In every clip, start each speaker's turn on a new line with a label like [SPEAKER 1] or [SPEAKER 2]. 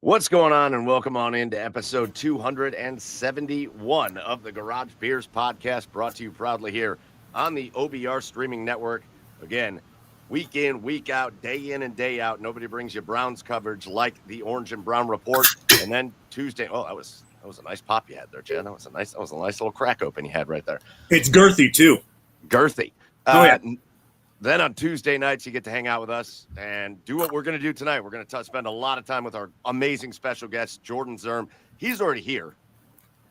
[SPEAKER 1] What's going on, and welcome on into episode 271 of the Garage Beers podcast, brought to you proudly here on the OBR streaming network. Again, week in, week out, day in and day out, nobody brings you Browns coverage like the Orange and Brown Report. And then Tuesday, that was a nice pop you had there, Chad. That was a nice little crack open you had right there.
[SPEAKER 2] It's girthy too.
[SPEAKER 1] Girthy.
[SPEAKER 2] Yeah.
[SPEAKER 1] Then on Tuesday nights, you get to hang out with us and do what we're going to do tonight. We're going to spend a lot of time with our amazing special guest, Jordan Zirm. He's already here.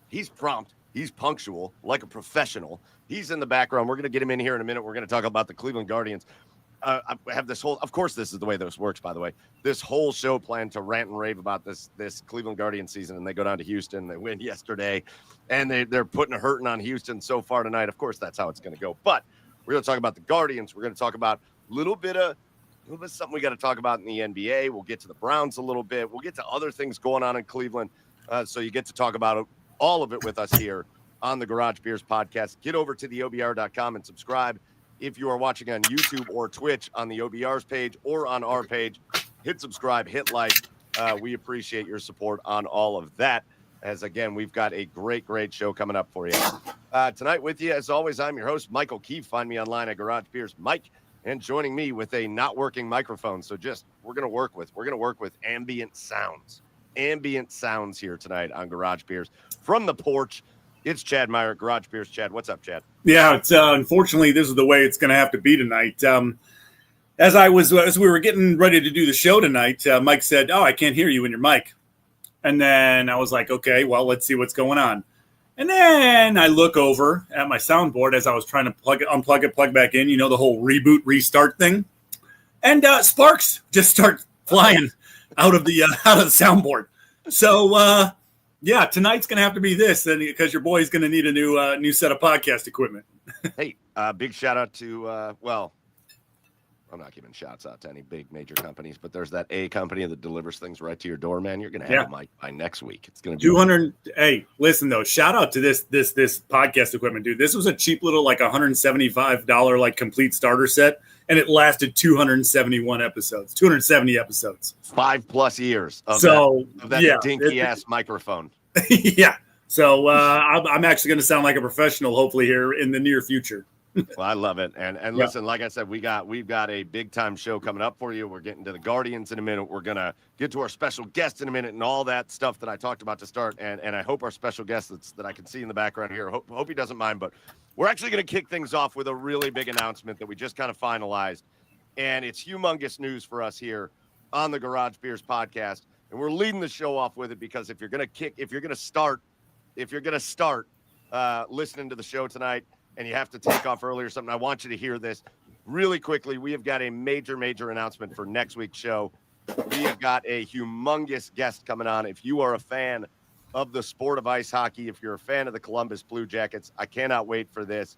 [SPEAKER 1] He's prompt. He's punctual, like a professional. He's in the background. We're going to get him in here in a minute. We're going to talk about the Cleveland Guardians. I have this whole, of course, this is the way this works, by the way, this whole show planned to rant and rave about this Cleveland Guardians season. And they go down to Houston. They win yesterday. And they're putting a hurting on Houston so far tonight. Of course, that's how it's going to go. But we're going to talk about the Guardians. We're going to talk about a little bit of something we got to talk about in the NBA. We'll get to the Browns a little bit. We'll get to other things going on in Cleveland. So you get to talk about all of it with us here on the Garage Beers podcast. Get over to the OBR.com and subscribe. If you are watching on YouTube or Twitch on the OBR's page or on our page, hit subscribe, hit like. We appreciate your support on all of that. As again, we've got a great show coming up for you. Tonight with you, as always, I'm your host, Michael Keefe. Find me online at Garage Beers Mike, and joining me with a not working microphone. So we're gonna work with ambient sounds here tonight on Garage Beers from the porch. It's Chad Meyer at Garage Beers. Chad, what's up, Chad?
[SPEAKER 2] Yeah, it's unfortunately this is the way it's going to have to be tonight. As we were getting ready to do the show tonight, Mike said, "Oh, I can't hear you in your mic." And then I was like, "Okay, well, let's see what's going on." And then I look over at my soundboard as I was trying to unplug it, plug back in. You know, the whole reboot, restart thing. And sparks just start flying out of the soundboard. So. Yeah, tonight's going to have to be this, because your boy's going to need a new set of podcast equipment.
[SPEAKER 1] Hey, big shout out to, I'm not giving shouts out to any big major companies, but there's that A company that delivers things right to your door, man. You're going to have a mic by next week. It's going to be
[SPEAKER 2] 200. Hey, listen though, shout out to this podcast equipment, dude. This was a cheap little like $175 like complete starter set, and it lasted 270 episodes.
[SPEAKER 1] 5+ years of that dinky ass microphone.
[SPEAKER 2] Yeah. So I'm actually going to sound like a professional, hopefully, here in the near future.
[SPEAKER 1] Well, I love it. And listen, like I said, we've got a big time show coming up for you. We're getting to the Guardians in a minute. We're going to get to our special guest in a minute and all that stuff that I talked about to start. And I hope our special guest that I can see in the background here, hope he doesn't mind, but we're actually going to kick things off with a really big announcement that we just kind of finalized. And it's humongous news for us here on the Garage Beers podcast. And we're leading the show off with it because if you're going to start listening to the show tonight, and you have to take off early or something, I want you to hear this really quickly. We have got a major announcement for next week's show. We have got a humongous guest coming on. If you are a fan of the sport of ice hockey, if you're a fan of the Columbus Blue Jackets, I cannot wait for this.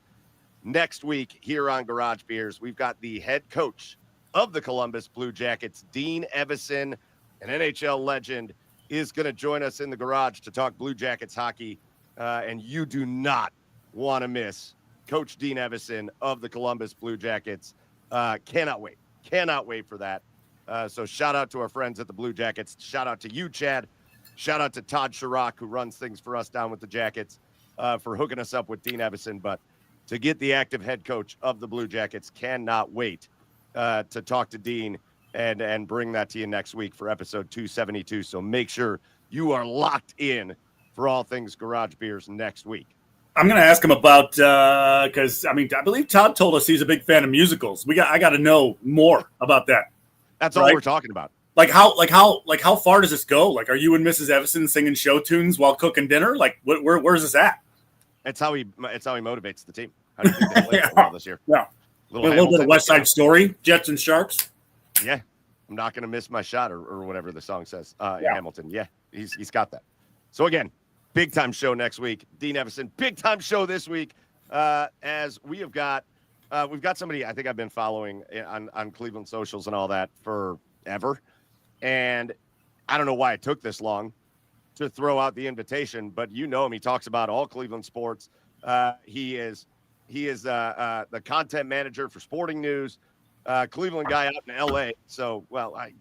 [SPEAKER 1] Next week here on Garage Beers, we've got the head coach of the Columbus Blue Jackets, Dean Evison, an NHL legend, is going to join us in the garage to talk Blue Jackets hockey. And you do not want to miss Coach Dean Evison of the Columbus Blue Jackets. Cannot wait for that. So shout out to our friends at the Blue Jackets. Shout out to you, Chad. Shout out to Todd Chirac, who runs things for us down with the Jackets, for hooking us up with Dean Evison. But to get the active head coach of the Blue Jackets, cannot wait to talk to Dean and bring that to you next week for episode 272. So make sure you are locked in for all things Garage Beers next week.
[SPEAKER 2] I'm going to ask him about because I believe Todd told us he's a big fan of musicals. I got to know more about that.
[SPEAKER 1] That's all we're talking about.
[SPEAKER 2] Like how far does this go? Like, are you and Mrs. Evison singing show tunes while cooking dinner? Like, where's this at?
[SPEAKER 1] It's how he motivates the team. How do you think they played this year?
[SPEAKER 2] Yeah, a little bit of West Side Story, Jets and Sharks.
[SPEAKER 1] Yeah, I'm not going to miss my shot or whatever the song says. In Hamilton. Yeah, he's got that. So again, big time show next week. Dean Evison, big time show this week. As we've got somebody I think I've been following on Cleveland socials and all that forever. And I don't know why it took this long to throw out the invitation, but you know him. He talks about all Cleveland sports. He is the content manager for Sporting News. Cleveland guy out in LA. So,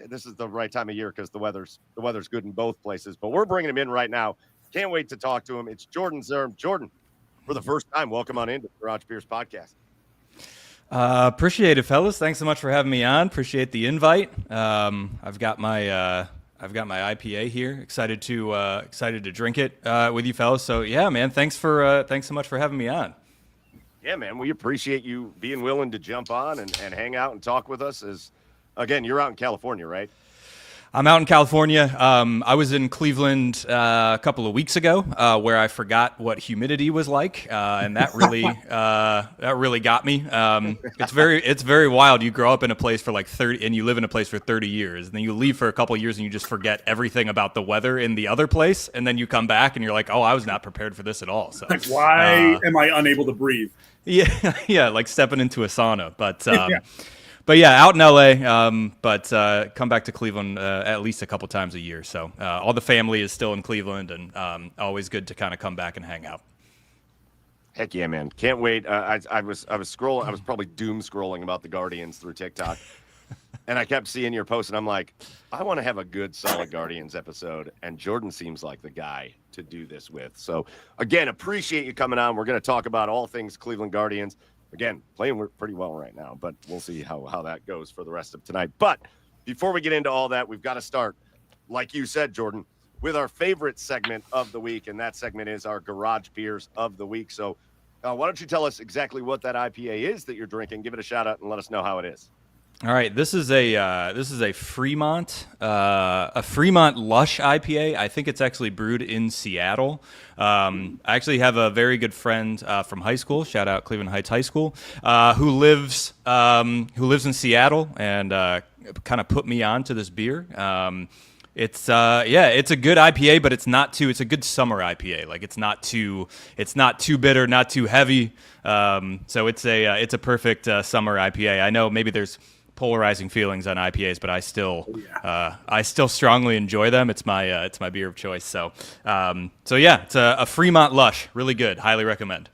[SPEAKER 1] this is the right time of year because the weather's good in both places. But we're bringing him in right now. Can't wait to talk to him. It's Jordan Zirm. Jordan, for the first time, welcome on into the Garage Beers podcast.
[SPEAKER 3] Appreciate it, fellas. Thanks so much for having me on. Appreciate the invite. I've got my IPA here. Excited to drink it with you fellas. So yeah, man. Thanks so much for having me on.
[SPEAKER 1] Yeah, man. We appreciate you being willing to jump on and hang out and talk with us. Again, you're out in California, right?
[SPEAKER 3] I'm out in California. I was in Cleveland a couple of weeks ago, where I forgot what humidity was like, and that really got me. It's very wild. You grow up in a place for like 30, and you live in a place for 30 years, and then you leave for a couple of years, and you just forget everything about the weather in the other place, and then you come back, and you're like, oh, I was not prepared for this at all. So
[SPEAKER 2] like, why am I unable to breathe?
[SPEAKER 3] Yeah, like stepping into a sauna, but. But yeah, out in LA, but come back to Cleveland at least a couple times a year. So all the family is still in Cleveland, and always good to kind of come back and hang out.
[SPEAKER 1] Heck yeah, man! Can't wait. I was scrolling. I was probably doom scrolling about the Guardians through TikTok, and I kept seeing your post, and I'm like, I want to have a good, solid Guardians episode, and Jordan seems like the guy to do this with. So again, appreciate you coming on. We're going to talk about all things Cleveland Guardians. Again, playing pretty well right now, but we'll see how that goes for the rest of tonight. But before we get into all that, we've got to start, like you said, Jordan, with our favorite segment of the week, and that segment is our Garage Beers of the Week. So why don't you tell us exactly what that IPA is that you're drinking? Give it a shout out and let us know how it is.
[SPEAKER 3] All right, this is a Fremont Lush IPA. I think it's actually brewed in Seattle. I actually have a very good friend from high school. Shout out Cleveland Heights High School, who lives in Seattle, and kind of put me on to this beer. It's a good IPA, but it's a good summer IPA. Like it's not too bitter, not too heavy. So it's a perfect summer IPA. I know maybe there's polarizing feelings on IPAs, but I still strongly enjoy them. It's my beer of choice. So yeah, it's a Fremont Lush, really good. Highly recommend.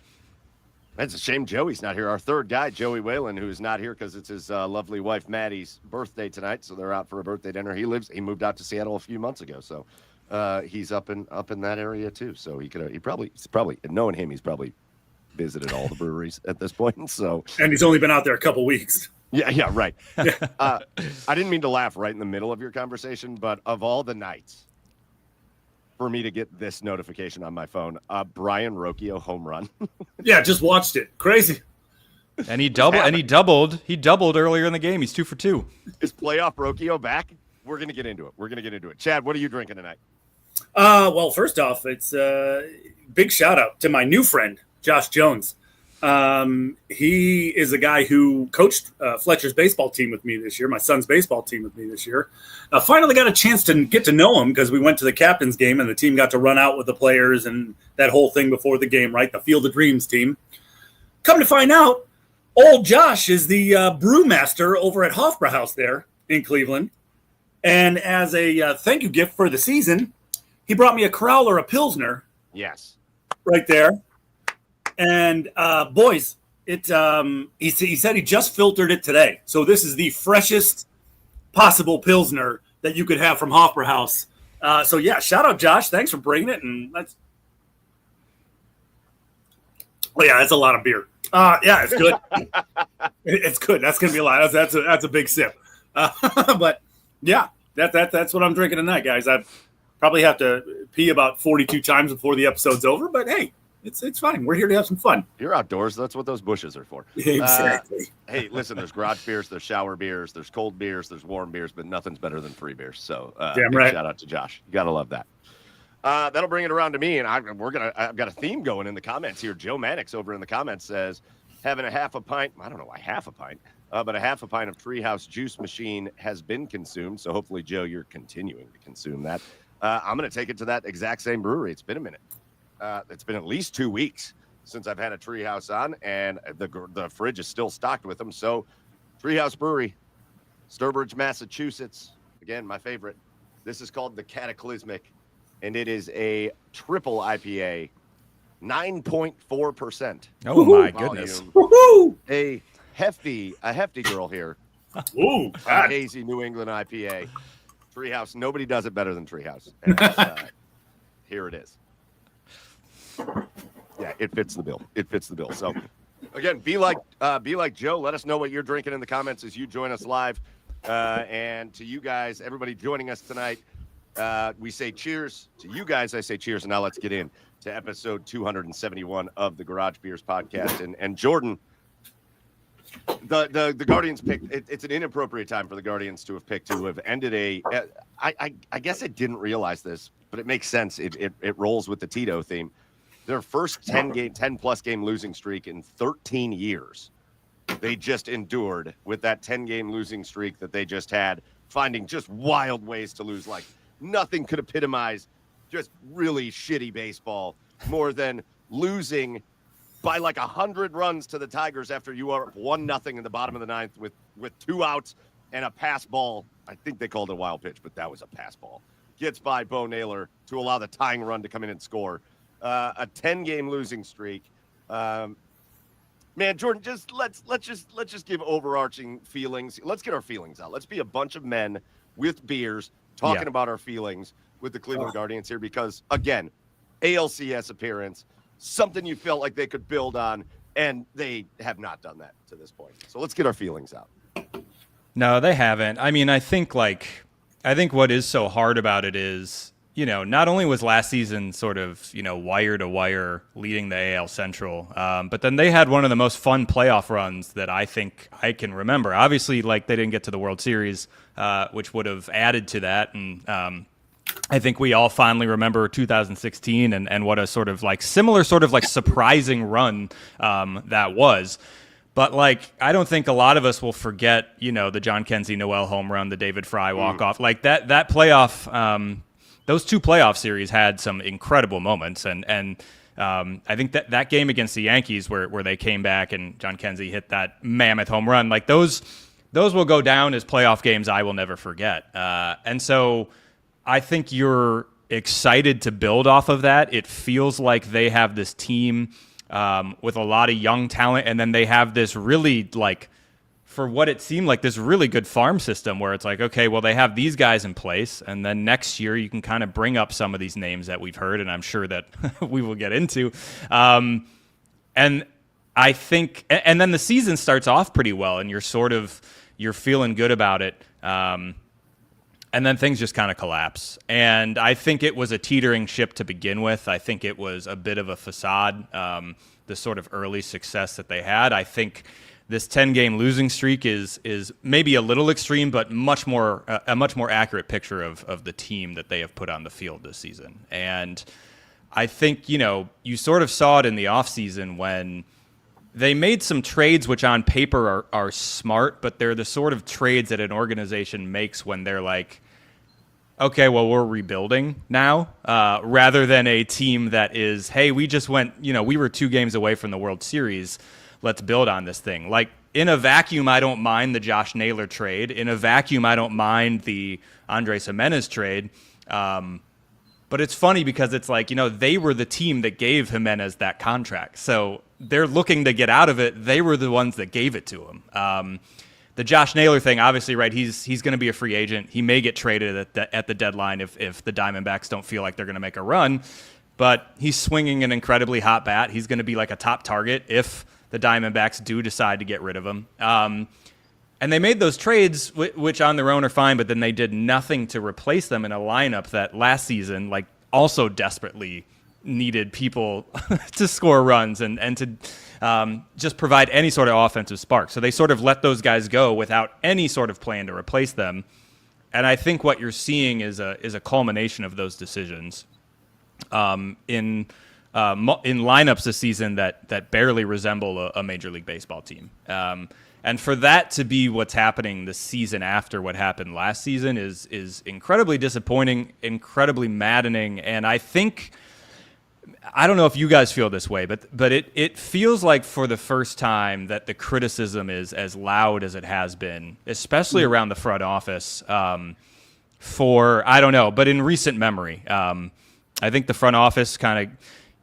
[SPEAKER 1] It's a shame Joey's not here. Our third guy, Joey Whalen, who's not here because it's his lovely wife Maddie's birthday tonight, so they're out for a birthday dinner. He moved out to Seattle a few months ago, so he's up in that area too. So he's probably knowing him, he's probably visited all the breweries at this point. So
[SPEAKER 2] and he's only been out there a couple weeks.
[SPEAKER 1] Yeah, right. I didn't mean to laugh right in the middle of your conversation, but of all the nights for me to get this notification on my phone, Brian Rocchio home run.
[SPEAKER 2] Yeah, just watched it. Crazy.
[SPEAKER 3] And he doubled earlier in the game. He's 2 for 2.
[SPEAKER 1] Is playoff Rocchio back? We're going to get into it. Chad, what are you drinking tonight?
[SPEAKER 2] Well, first off, it's a big shout out to my new friend, Josh Jones. He is a guy who coached Fletcher's baseball team with me this year, my son's baseball team with me this year. Finally got a chance to get to know him because we went to the captain's game and the team got to run out with the players and that whole thing before the game, right? The Field of Dreams team. Come to find out, old Josh is the brewmaster over at Hofbrauhaus there in Cleveland. And as a thank you gift for the season, he brought me a Crowler, a Pilsner.
[SPEAKER 1] Yes.
[SPEAKER 2] Right there. And boys, he said he just filtered it today. So this is the freshest possible Pilsner that you could have from Hofbrauhaus. So yeah, shout out Josh. Thanks for bringing it. And that's a lot of beer. Yeah, it's good. It's good. That's gonna be a lot. That's a big sip. But yeah, that's what I'm drinking tonight, guys. I probably have to pee about 42 times before the episode's over. But hey. It's fine. We're here to have some fun.
[SPEAKER 1] You're outdoors. That's what those bushes are for.
[SPEAKER 2] Exactly.
[SPEAKER 1] Hey, listen, there's garage beers, there's shower beers, there's cold beers, there's warm beers, but nothing's better than free beers. So
[SPEAKER 2] damn right.
[SPEAKER 1] Shout out to Josh. You got to love that. That'll bring it around to me, and I've got a theme going in the comments here. Joe Mannix over in the comments says, having a half a pint, I don't know why half a pint, but a half a pint of Treehouse Juice Machine has been consumed. So hopefully, Joe, you're continuing to consume that. I'm going to take it to that exact same brewery. It's been a minute. It's been at least 2 weeks since I've had a Treehouse on, and the fridge is still stocked with them. So, Treehouse Brewery, Sturbridge, Massachusetts. Again, my favorite. This is called the Cataclysmic, and it is a triple IPA, 9.4%.
[SPEAKER 3] Oh my goodness!
[SPEAKER 2] Woo-hoo!
[SPEAKER 1] A hefty girl here,
[SPEAKER 2] Ooh,
[SPEAKER 1] A hazy New England IPA. Treehouse. Nobody does it better than Treehouse. And here it is. Yeah, it fits the bill. It fits the bill. So, again, be like Joe. Let us know what you're drinking in the comments as you join us live. And to you guys, everybody joining us tonight, we say cheers. To you guys, I say cheers. And now let's get in to episode 271 of the Garage Beers podcast. And Jordan, the Guardians picked. It's an inappropriate time for the Guardians to have ended I guess I didn't realize this, but it makes sense. It rolls with the Tito theme. Their first 10-plus game losing streak in 13 years. They just endured with that 10-game losing streak that they just had, finding just wild ways to lose. Like nothing could epitomize just really shitty baseball more than losing by like 100 runs to the Tigers after you are 1-0 in the bottom of the ninth with 2 outs and a pass ball. I think they called it a wild pitch, but that was a pass ball. Gets by Bo Naylor to allow the tying run to come in and score. A 10-game losing streak. Man, Jordan, let's just give overarching feelings. Let's get our feelings out. Let's be a bunch of men with beers talking about our feelings with the Cleveland Guardians here because, again, ALCS appearance, something you felt like they could build on, and they have not done that to this point. So let's get our feelings out.
[SPEAKER 3] No, they haven't. I mean, I think what is so hard about it is, not only was last season sort of, wire to wire leading the AL Central, but then they had one of the most fun playoff runs that I think I can remember. Obviously, they didn't get to the World Series, which would have added to that. And I think we all fondly remember 2016 and what a sort of similar sort of surprising run that was. But I don't think a lot of us will forget, the John Kenzie Noel home run, the David Fry walk-off. That playoff, those 2 playoff series had some incredible moments. And I think that game against the Yankees where they came back and John Kenzie hit that mammoth home run, those will go down as playoff games I will never forget. And so I think you're excited to build off of that. It feels like they have this team with a lot of young talent, and then they have this really, for what it seemed like, this really good farm system where it's okay, well, they have these guys in place, and then next year you can kind of bring up some of these names that we've heard, and I'm sure that we will get into. And I think, and then the season starts off pretty well, and you're feeling good about it. And then things just kind of collapse. And I think it was a teetering ship to begin with. I think it was a bit of a facade, the sort of early success that they had. I think this 10-game losing streak is maybe a little extreme, but a much more accurate picture of the team that they have put on the field this season. And I think, you sort of saw it in the offseason when they made some trades which on paper are smart, but they're the sort of trades that an organization makes when they're okay, well, we're rebuilding now, rather than a team that is, hey, we just went, we were 2 games away from the World Series. Let's build on this thing. In a vacuum, I don't mind the Josh Naylor trade. In a vacuum, I don't mind the Andres Jimenez trade. But it's funny because it's they were the team that gave Jimenez that contract. So they're looking to get out of it. They were the ones that gave it to him. The Josh Naylor thing, obviously, right, he's going to be a free agent. He may get traded at the deadline if the Diamondbacks don't feel like they're going to make a run. But he's swinging an incredibly hot bat. He's going to be a top target if the Diamondbacks do decide to get rid of him. And they made those trades, which on their own are fine, but then they did nothing to replace them in a lineup that last season, also desperately needed people to score runs and to just provide any sort of offensive spark. So they sort of let those guys go without any sort of plan to replace them. And I think what you're seeing is a culmination of those decisions in lineups this season that barely resemble a Major League Baseball team. And for that to be what's happening the season after what happened last season is incredibly disappointing, incredibly maddening. And I think, I don't know if you guys feel this way, but it feels like for the first time that the criticism is as loud as it has been, especially around the front office, for, I don't know, but in recent memory. I think the front office kind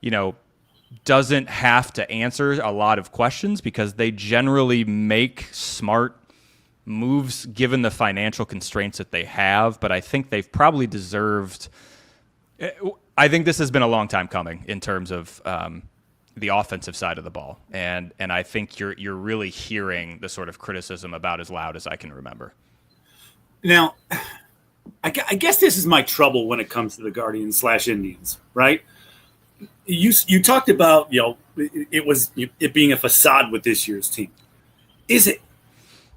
[SPEAKER 3] of, doesn't have to answer a lot of questions because they generally make smart moves given the financial constraints that they have, but I think they've probably deserved. I think this has been a long time coming in terms of the offensive side of the ball, and I think you're really hearing the sort of criticism about as loud as I can remember.
[SPEAKER 2] Now, I guess this is my trouble when it comes to the Guardians / Indians, right? You talked about it being a facade with this year's team. Is it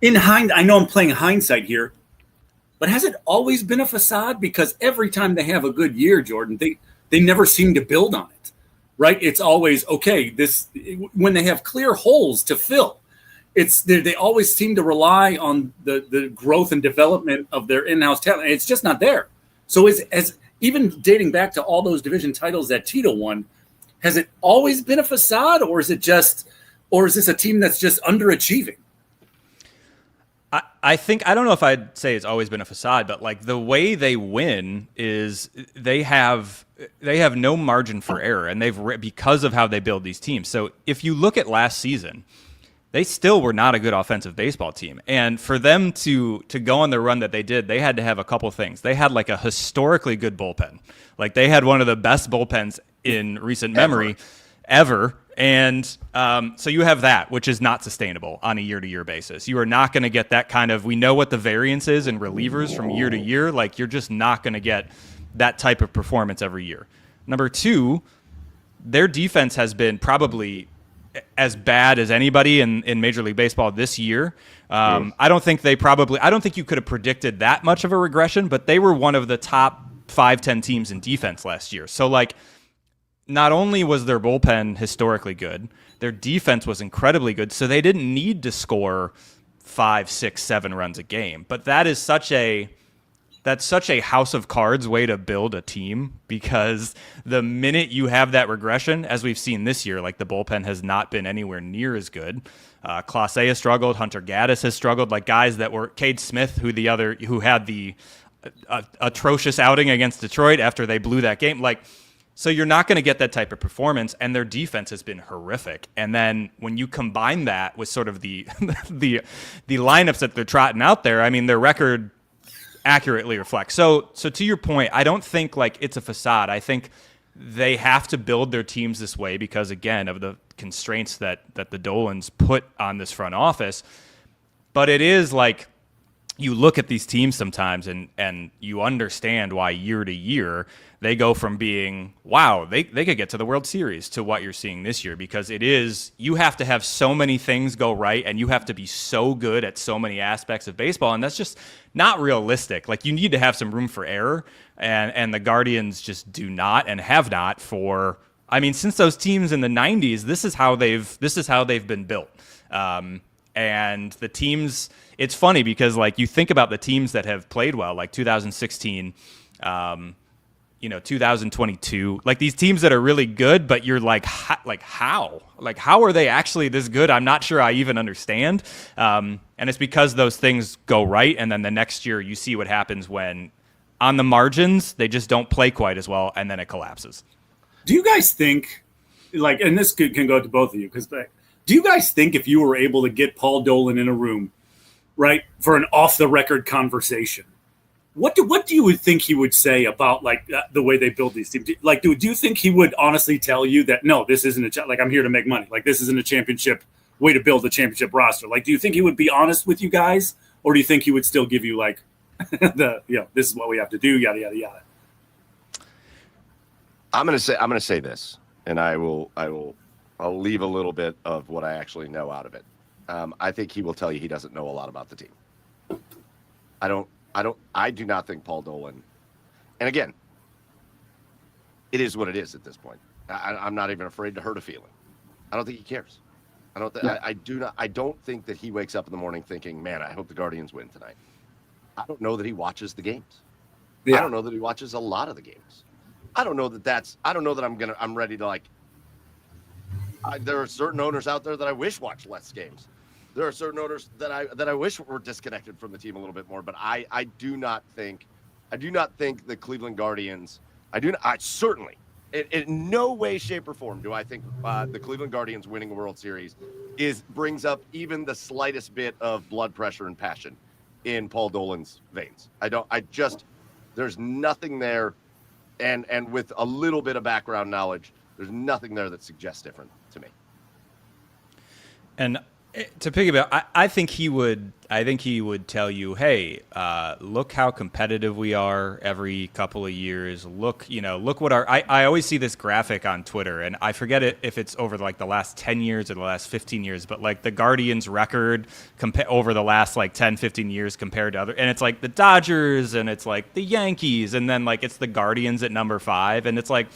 [SPEAKER 2] in hindsight? I know I'm playing hindsight here, but has it always been a facade? Because every time they have a good year, Jordan, they never seem to build on it, right? It's always okay. When they have clear holes to fill, they always seem to rely on the growth and development of their in-house talent. It's just not there. So as even dating back to all those division titles that Tito won, has it always been a facade, or is this a team that's just underachieving?
[SPEAKER 3] I think, I don't know if I'd say it's always been a facade, but like the way they win is they have no margin for error, and because of how they build these teams. So if you look at last season, they still were not a good offensive baseball team. And for them to go on the run that they did, they had to have a couple things. They had like a historically good bullpen. Like they had one of the best bullpens in recent memory ever. And so you have that, which is not sustainable on a year-to-year basis. You are not going to get that kind of, we know what the variance is in relievers from year to year. Like you're just not going to get that type of performance every year. Number two, their defense has been probably as bad as anybody in Major League Baseball this year. I don't think you could have predicted that much of a regression, but they were one of the top 5-10 teams in defense last year. So like, not only was their bullpen historically good, their defense was incredibly good, so they didn't need to score 5, 6, 7 runs a game. But that's such a house of cards way to build a team, because the minute you have that regression, as we've seen this year, like the bullpen has not been anywhere near as good. Clase has struggled, Hunter Gaddis has struggled, like guys that were Cade Smith, who had the atrocious outing against Detroit after they blew that game, like. So you're not going to get that type of performance, and their defense has been horrific. And then when you combine that with sort of the lineups that they're trotting out there, I mean, their record accurately reflects. So to your point, I don't think like it's a facade. I think they have to build their teams this way because, again, of the constraints that the Dolans put on this front office. But it is like, you look at these teams sometimes and you understand why year to year they go from being, wow, they could get to the World Series, to what you're seeing this year, because you have to have so many things go right, and you have to be so good at so many aspects of baseball, and that's just not realistic. Like, you need to have some room for error, and the Guardians just do not, and have not for, I mean, since those teams in the 90s, this is how they've been built. And the teams, it's funny because like you think about the teams that have played well, like 2016, 2022, like these teams that are really good, but you're like, how are they actually this good? I'm not sure I even understand. And it's because those things go right. And then the next year you see what happens when on the margins, they just don't play quite as well. And then it collapses.
[SPEAKER 2] Do you guys think, like, and this can go to both of you, because do you guys think if you were able to get Paul Dolan in a room, right, for an off-the-record conversation, what do you think he would say about like the way they build these teams? Like, do you think he would honestly tell you that no, this isn't like I'm here to make money, like this isn't a championship way to build a championship roster? Like, do you think he would be honest with you guys, or do you think he would still give you like this is what we have to do, yada yada yada?
[SPEAKER 1] I'm gonna say this, and I'll leave a little bit of what I actually know out of it. I think he will tell you he doesn't know a lot about the team. I do not think Paul Dolan, and again, it is what it is at this point. I'm not even afraid to hurt a feeling. I don't think he cares. I don't think that he wakes up in the morning thinking, man, I hope the Guardians win tonight. I don't know that he watches the games. Yeah. I don't know that he watches a lot of the games. I don't know that I'm ready to like. There are certain owners out there that I wish watched less games. There are certain owners that I wish were disconnected from the team a little bit more. But I do not think the Cleveland Guardians. I certainly In no way, shape, or form do I think the Cleveland Guardians winning a World Series brings up even the slightest bit of blood pressure and passion in Paul Dolan's veins. There's nothing there, and with a little bit of background knowledge, there's nothing there that suggests different to me.
[SPEAKER 3] And to piggyback, I think he would tell you, hey, look how competitive we are every couple of years. Look what I always see this graphic on Twitter, and I forget if it's over like the last 10 years or the last 15 years, but like the Guardians record over the last like 10, 15 years compared to other, and it's like the Dodgers and it's like the Yankees, and then like it's the Guardians at number 5, and it's like,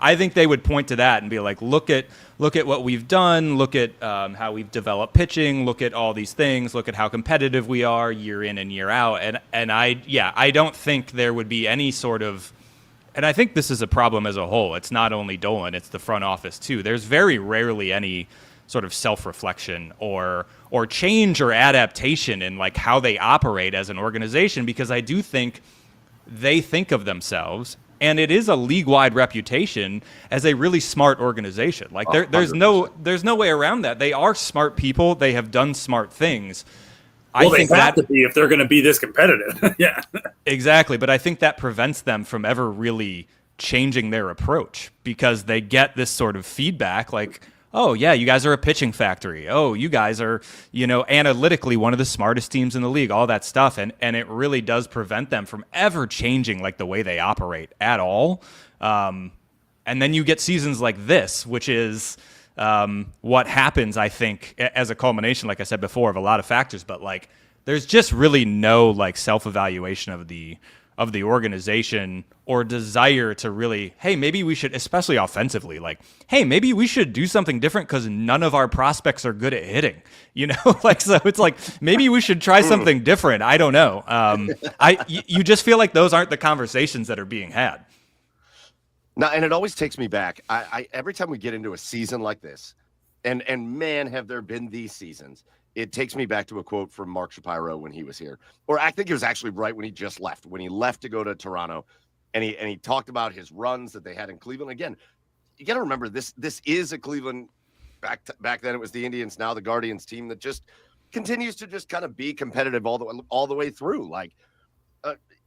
[SPEAKER 3] I think they would point to that and be like, look at what we've done, look at how we've developed pitching, look at all these things, look at how competitive we are year in and year out. And I don't think there would be any sort of, and I think this is a problem as a whole. It's not only Dolan, it's the front office too. There's very rarely any sort of self-reflection or change or adaptation in like how they operate as an organization, because I do think they think of themselves, and it is a league-wide reputation as a really smart organization. Like there's no way around that. They are smart people. They have done smart things.
[SPEAKER 2] Well, they have to be if they're going to be this competitive. Yeah,
[SPEAKER 3] exactly. But I think that prevents them from ever really changing their approach, because they get this sort of feedback like, oh, yeah, you guys are a pitching factory. Oh, you guys are, analytically one of the smartest teams in the league, all that stuff. And it really does prevent them from ever changing like the way they operate at all. And then you get seasons like this, which is what happens, I think, as a culmination, like I said before, of a lot of factors. But like, there's just really no like self-evaluation of the organization or desire to really, hey, maybe we should, especially offensively, like, hey, maybe we should do something different because none of our prospects are good at hitting, like, so it's like, maybe we should try something different. I don't know. You just feel like those aren't the conversations that are being had.
[SPEAKER 1] No, and it always takes me back. I every time we get into a season like this, and man, have there been these seasons. It takes me back to a quote from Mark Shapiro when he was here, or I think it was actually right when he just left, when he left to go to Toronto, and he talked about his runs that they had in Cleveland. Again, you got to remember this is a Cleveland back then it was the Indians, now the Guardians team that just continues to just kind of be competitive all the way through. Like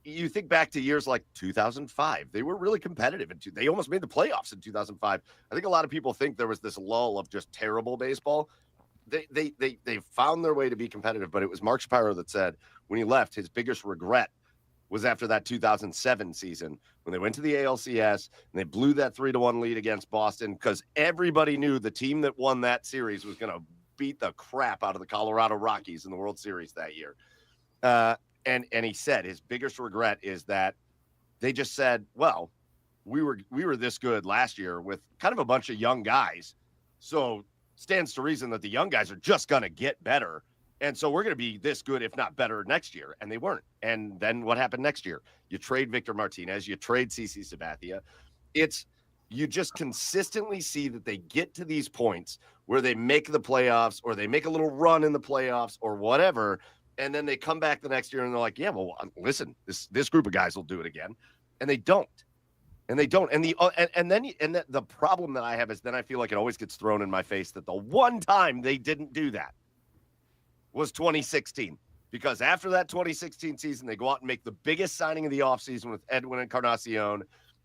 [SPEAKER 1] you think back to years like 2005, they were really competitive, and they almost made the playoffs in 2005. I think a lot of people think there was this lull of just terrible baseball. They found their way to be competitive, but it was Mark Shapiro that said when he left, his biggest regret was after that 2007 season when they went to the ALCS and they blew that 3-1 lead against Boston, because everybody knew the team that won that series was going to beat the crap out of the Colorado Rockies in the World Series that year. And he said his biggest regret is that they just said, well, we were this good last year with kind of a bunch of young guys, so stands to reason that the young guys are just going to get better. And so we're going to be this good, if not better, next year. And they weren't. And then what happened next year? You trade Victor Martinez, you trade CC Sabathia. You just consistently see that they get to these points where they make the playoffs or they make a little run in the playoffs or whatever. And then they come back the next year and they're like, yeah, well, listen, this group of guys will do it again. And they don't. And they don't. And the problem that I have is then I feel like it always gets thrown in my face that the one time they didn't do that was 2016. Because after that 2016 season, they go out and make the biggest signing of the offseason with Edwin Encarnacion.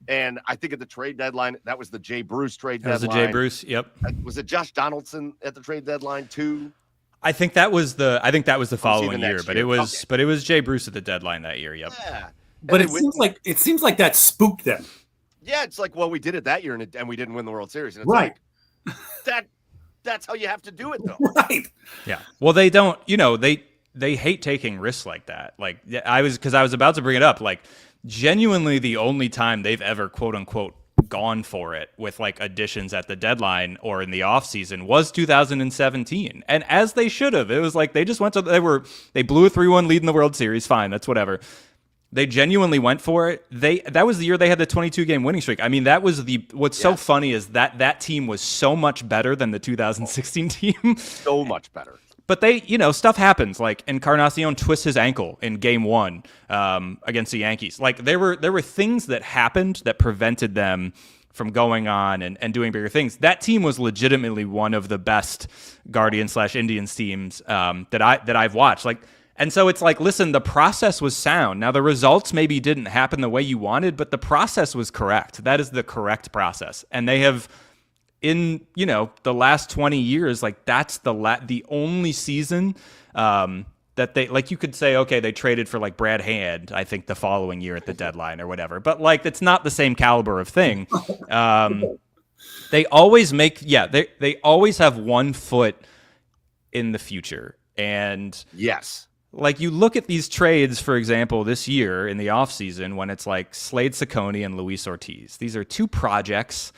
[SPEAKER 1] And I think at the trade deadline, that was the Jay Bruce trade deadline.
[SPEAKER 3] That was the Jay Bruce, yep.
[SPEAKER 1] Was it Josh Donaldson at the trade deadline too?
[SPEAKER 3] I think that was the following year, but it was Jay Bruce at the deadline that year, yep.
[SPEAKER 1] Yeah.
[SPEAKER 2] But it seems like that spooked them.
[SPEAKER 1] Yeah, it's like, well, we did it that year and we didn't win the World Series. And it's
[SPEAKER 2] right.
[SPEAKER 1] Like, that's how you have to do it, though.
[SPEAKER 2] Right.
[SPEAKER 3] Yeah. Well, they don't, they hate taking risks like that. Like I was about to bring it up, like genuinely the only time they've ever quote unquote gone for it with like additions at the deadline or in the offseason was 2017. And as they should have, it was like they just they blew a 3-1 lead in the World Series. Fine. That's whatever. They genuinely went for it. That was the year they had the 22-game winning streak. I mean, that was what's so funny is that team was so much better than the 2016 team.
[SPEAKER 1] So much better.
[SPEAKER 3] But they, stuff happens. Like Encarnacion twists his ankle in Game 1 against the Yankees. Like there were things that happened that prevented them going on and doing bigger things. That team was legitimately one of the best Guardians/Indians teams that I've watched. Like, and so it's like, listen, the process was sound. Now the results maybe didn't happen the way you wanted, but the process was correct. That is the correct process, and they have. In the last 20 years, like that's the only season that they, like, you could say, okay, they traded for like Brad Hand, I think the following year at the deadline or whatever, but like it's not the same caliber of thing. They always they always have one foot in the future, and
[SPEAKER 1] yes.
[SPEAKER 3] Like you look at these trades, for example, this year in the offseason when it's like Slade Cecconi and Luis Ortiz. These are two projects.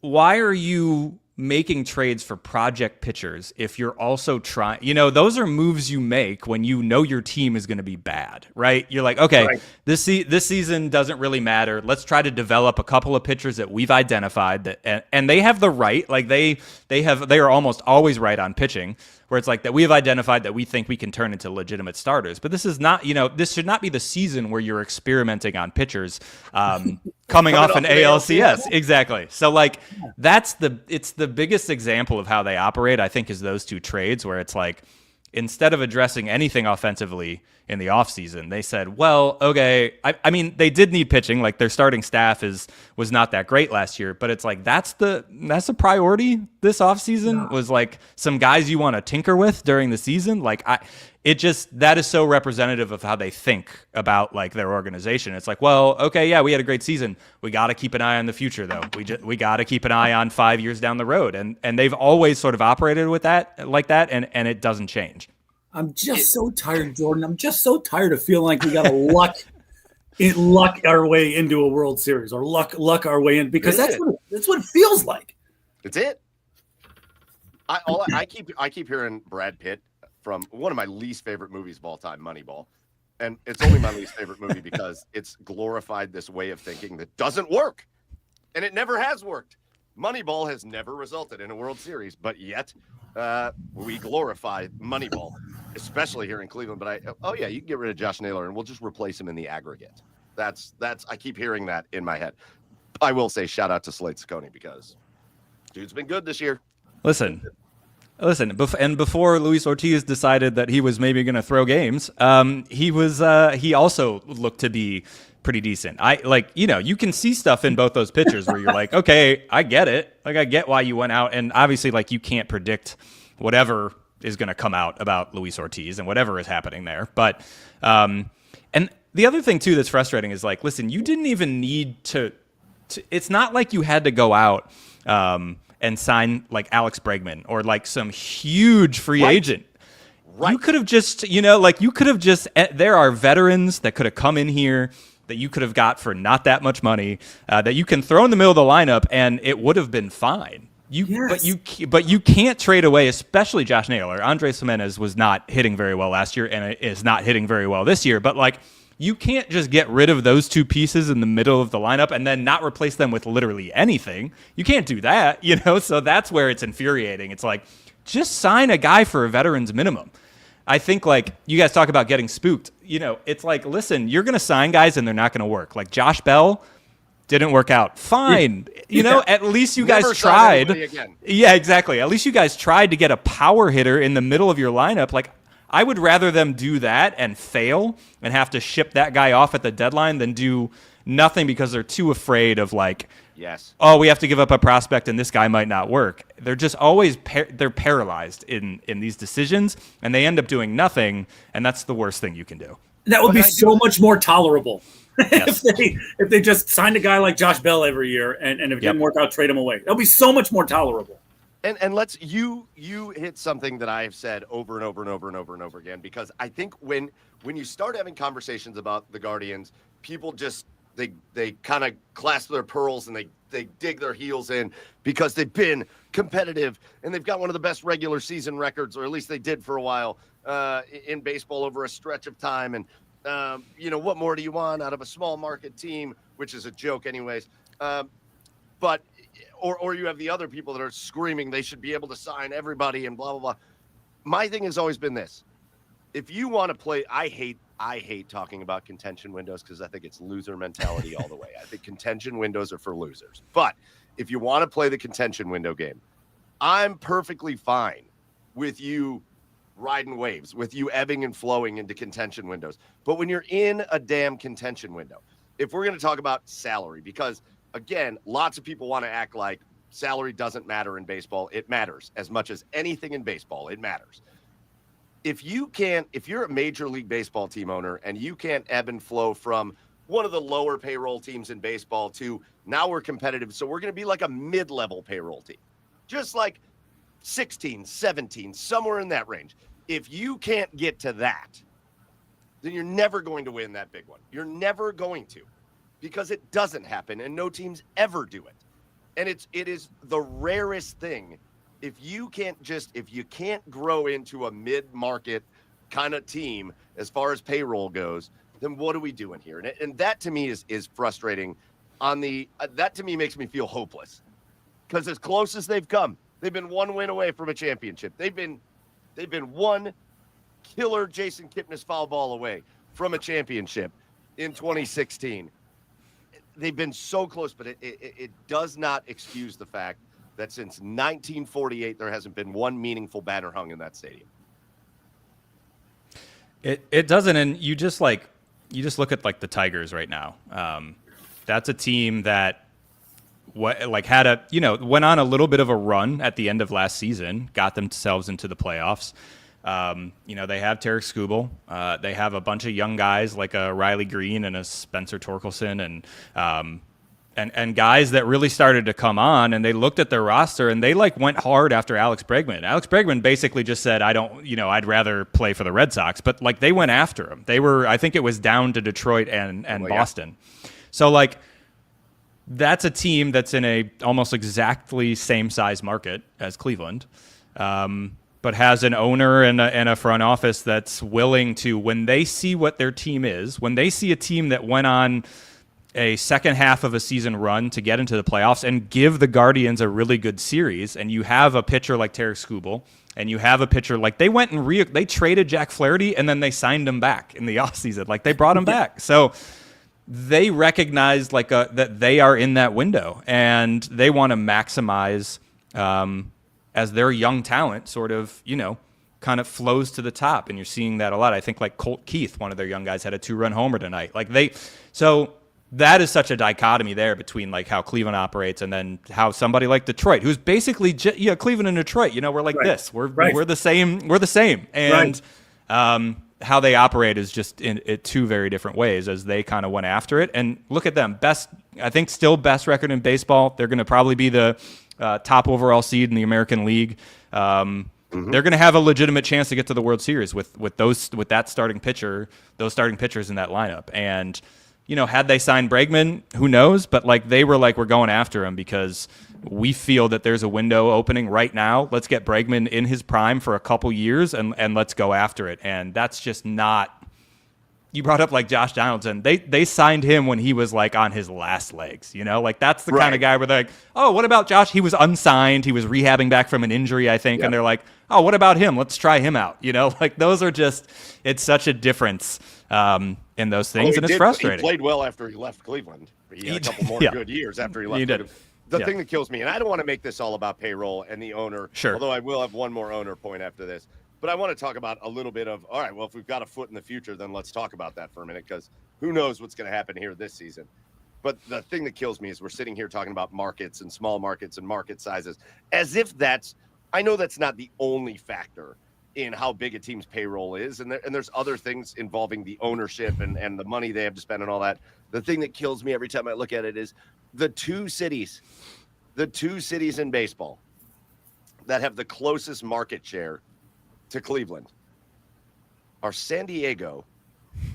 [SPEAKER 3] Why are you making trades for project pitchers if you're also trying, those are moves you make when you know your team is going to be bad, right? You're like, okay, right. This season doesn't really matter. Let's try to develop a couple of pitchers that we've identified that, and they have the right, like they are almost always right on pitching, where it's like that we have identified that we think we can turn into legitimate starters. But this is not, this should not be the season where you're experimenting on pitchers coming off an ALCS. Exactly. So like it's the biggest example of how they operate, I think, is those two trades where it's like, instead of addressing anything offensively in the offseason, they said, well, okay, I mean, they did need pitching. Like their starting staff was not that great last year, but it's like that's a priority this offseason was like some guys you want to tinker with during the season. Like that is so representative of how they think about like their organization. It's like, well, okay, yeah, we had a great season. We got to keep an eye on the future though. We got to keep an eye on 5 years down the road. And they've always sort of operated with that like that. And it doesn't change.
[SPEAKER 2] I'm just so tired, Jordan. I'm just so tired of feeling like we got to luck our way into a World Series or luck our way in, because that's what it feels like.
[SPEAKER 1] It's it. I keep hearing Brad Pitt from one of my least favorite movies of all time, Moneyball. And it's only my least favorite movie because it's glorified this way of thinking that doesn't work. And it never has worked. Moneyball has never resulted in a World Series, but yet we glorify Moneyball, especially here in Cleveland. But you can get rid of Josh Naylor and we'll just replace him in the aggregate. That's I keep hearing that in my head. I will say shout out to Slade Cecconi because dude's been good this year.
[SPEAKER 3] Listen, and before Luis Ortiz decided that he was maybe going to throw games, he also looked to be pretty decent. You can see stuff in both those pitchers where you're like, okay, I get it. Like I get why you went out, and obviously like you can't predict whatever is going to come out about Luis Ortiz and whatever is happening there. But and the other thing too that's frustrating is like, listen, you didn't even need to it's not like you had to go out and sign like Alex Bregman or like some huge free agent. Right. You could have just, there are veterans that could have come in here that you could have got for not that much money that you can throw in the middle of the lineup and it would have been fine. But you can't trade away, especially Josh Naylor. Andres Gimenez was not hitting very well last year and is not hitting very well this year. But like, you can't just get rid of those two pieces in the middle of the lineup and then not replace them with literally anything. You can't do that, So that's where it's infuriating. It's like, just sign a guy for a veteran's minimum. I think like you guys talk about getting spooked. It's like, listen, you're going to sign guys and they're not going to work. Like Josh Bell didn't work out. Fine. At least you guys tried. Yeah, exactly. At least you guys tried to get a power hitter in the middle of your lineup. Like, I would rather them do that and fail and have to ship that guy off at the deadline than do nothing because they're too afraid of like, oh, we have to give up a prospect and this guy might not work. They're just always they're paralyzed in these decisions and they end up doing nothing, and that's the worst thing you can do.
[SPEAKER 2] That would be so much more tolerable if they just signed a guy like Josh Bell every year and if it didn't work out, trade him away. That would be so much more tolerable.
[SPEAKER 1] And let's you hit something that I have said over and over and over and over and over again, because I think when you start having conversations about the Guardians, people just they kind of clasp their pearls and they dig their heels in because they've been competitive and they've got one of the best regular season records, or at least they did for a while in baseball over a stretch of time. And what more do you want out of a small market team, which is a joke anyways. But or you have the other people that are screaming they should be able to sign everybody and blah, blah, blah. My thing has always been this. if you want to play, I hate talking about contention windows because I think it's loser mentality all the way. I think contention windows are for losers. But if you want to play the contention window game, I'm perfectly fine with you riding waves, with you ebbing and flowing into contention windows. But when you're in a damn contention window, if we're going to talk about salary, because again, lots of people want to act like salary doesn't matter in baseball. It matters as much as anything in baseball. It matters. If you're a Major League Baseball team owner and you can't ebb and flow from one of the lower payroll teams in baseball to now we're competitive, so we're going to be like a mid-level payroll team, just like 16, 17, somewhere in that range. If you can't get to that, then you're never going to win that big one. You're never going to, because it doesn't happen and no teams ever do it. And it is the rarest thing. If you can't grow into a mid-market kind of team as far as payroll goes, then what are we doing here? And that to me is frustrating. That to me makes me feel hopeless, because as close as they've come, they've been one win away from a championship. They've been one killer Jason Kipnis foul ball away from a championship in 2016. They've been so close, but it does not excuse the fact that since 1948, there hasn't been one meaningful banner hung in that stadium.
[SPEAKER 3] It doesn't, and you just look at like the Tigers right now. That's a team that went on a little bit of a run at the end of last season, got themselves into the playoffs. They have Tarek Skubal. They have a bunch of young guys like a Riley Green and a Spencer Torkelson and guys that really started to come on, and they looked at their roster and they went hard after Alex Bregman. Alex Bregman basically just said, I'd rather play for the Red Sox, but they went after him. I think it was down to Detroit and Boston. Yeah. So that's a team that's in a almost exactly same size market as Cleveland. But has an owner and a front office that's willing to, when they see what their team is, when they see a team that went on a second half of a season run to get into the playoffs and give the Guardians a really good series, and you have a pitcher like Tarek Skubal, and you have a pitcher like they went and they traded Jack Flaherty, and then they signed him back in the offseason. They brought him back. So they recognize that they are in that window, and they want to maximize as their young talent sort of, kind of flows to the top. And you're seeing that a lot. I think Colt Keith, one of their young guys, had a 2-run homer tonight. So that is such a dichotomy there between how Cleveland operates and then how somebody like Detroit, who's basically Cleveland and Detroit, we're like this. We're the same. We're the same. And how they operate is just in two very different ways as they kind of went after it. And look at them. Still best record in baseball. They're going to probably be the top overall seed in the American League. They're going to have a legitimate chance to get to the World Series with that starting pitcher, those starting pitchers in that lineup. And had they signed Bregman, who knows? But they were we're going after him because we feel that there's a window opening right now. Let's get Bregman in his prime for a couple years and let's go after it. And that's just not. You brought up Josh Donaldson. They signed him when he was on his last legs. That's the kind of guy where they're oh, what about Josh? He was unsigned. He was rehabbing back from an injury, I think. Yep. And they're oh, what about him? Let's try him out. Those are just. It's such a difference in those things, and it's frustrating.
[SPEAKER 1] He played well after he left Cleveland. He had a couple more good years after he left Cleveland. The thing that kills me, and I don't want to make this all about payroll and the owner, although I will have one more owner point after this. But I want to talk about a little bit of, all right, well, if we've got a foot in the future, then let's talk about that for a minute, because who knows what's going to happen here this season. But the thing that kills me is we're sitting here talking about markets and small markets and market sizes as if I know that's not the only factor in how big a team's payroll is. And there's other things involving the ownership and the money they have to spend and all that. The thing that kills me every time I look at it is the two cities in baseball that have the closest market share to Cleveland are San Diego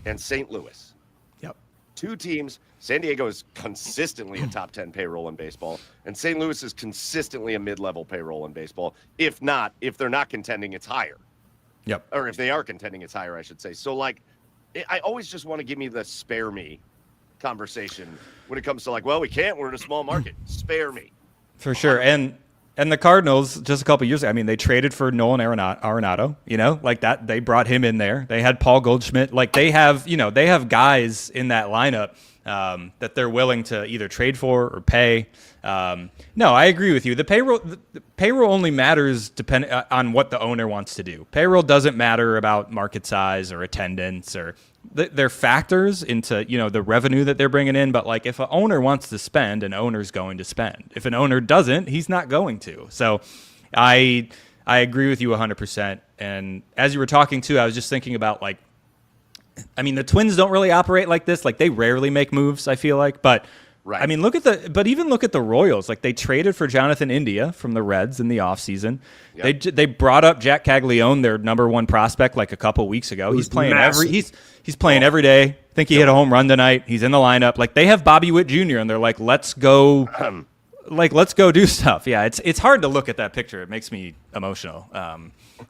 [SPEAKER 1] and St. Louis.
[SPEAKER 3] Yep.
[SPEAKER 1] Two teams. San Diego is consistently a top 10 payroll in baseball, and St. Louis is consistently a mid-level payroll in baseball. If they're not contending, it's higher.
[SPEAKER 3] Yep.
[SPEAKER 1] Or if they are contending, it's higher, I should say. So I always just want to give me the spare me conversation when it comes to well, we can't, we're in a small market. Spare me.
[SPEAKER 3] For sure. And And the Cardinals, just a couple years ago, I mean, they traded for Nolan Arenado, like that. They brought him in there. They had Paul Goldschmidt. Like they have guys in that lineup that they're willing to either trade for or pay. No, I agree with you. The payroll only matters depending on what the owner wants to do. Payroll doesn't matter about market size or attendance or they're factors into, the revenue that they're bringing in. But like if an owner wants to spend, an owner's going to spend. If an owner doesn't, he's not going to. So I agree with you 100%. And as you were talking too, I was just thinking about the Twins don't really operate like this. Like they rarely make moves, I feel like, but right. I mean, look at the Royals. Like they traded for Jonathan India from the Reds in the offseason. Yep. They brought up Jack Caglione, their number one prospect, like a couple weeks ago. He's playing he's playing every day. I think he hit a home run tonight. He's in the lineup. Like they have Bobby Witt Jr. and they're like, let's go do stuff. Yeah, it's hard to look at that picture. It makes me emotional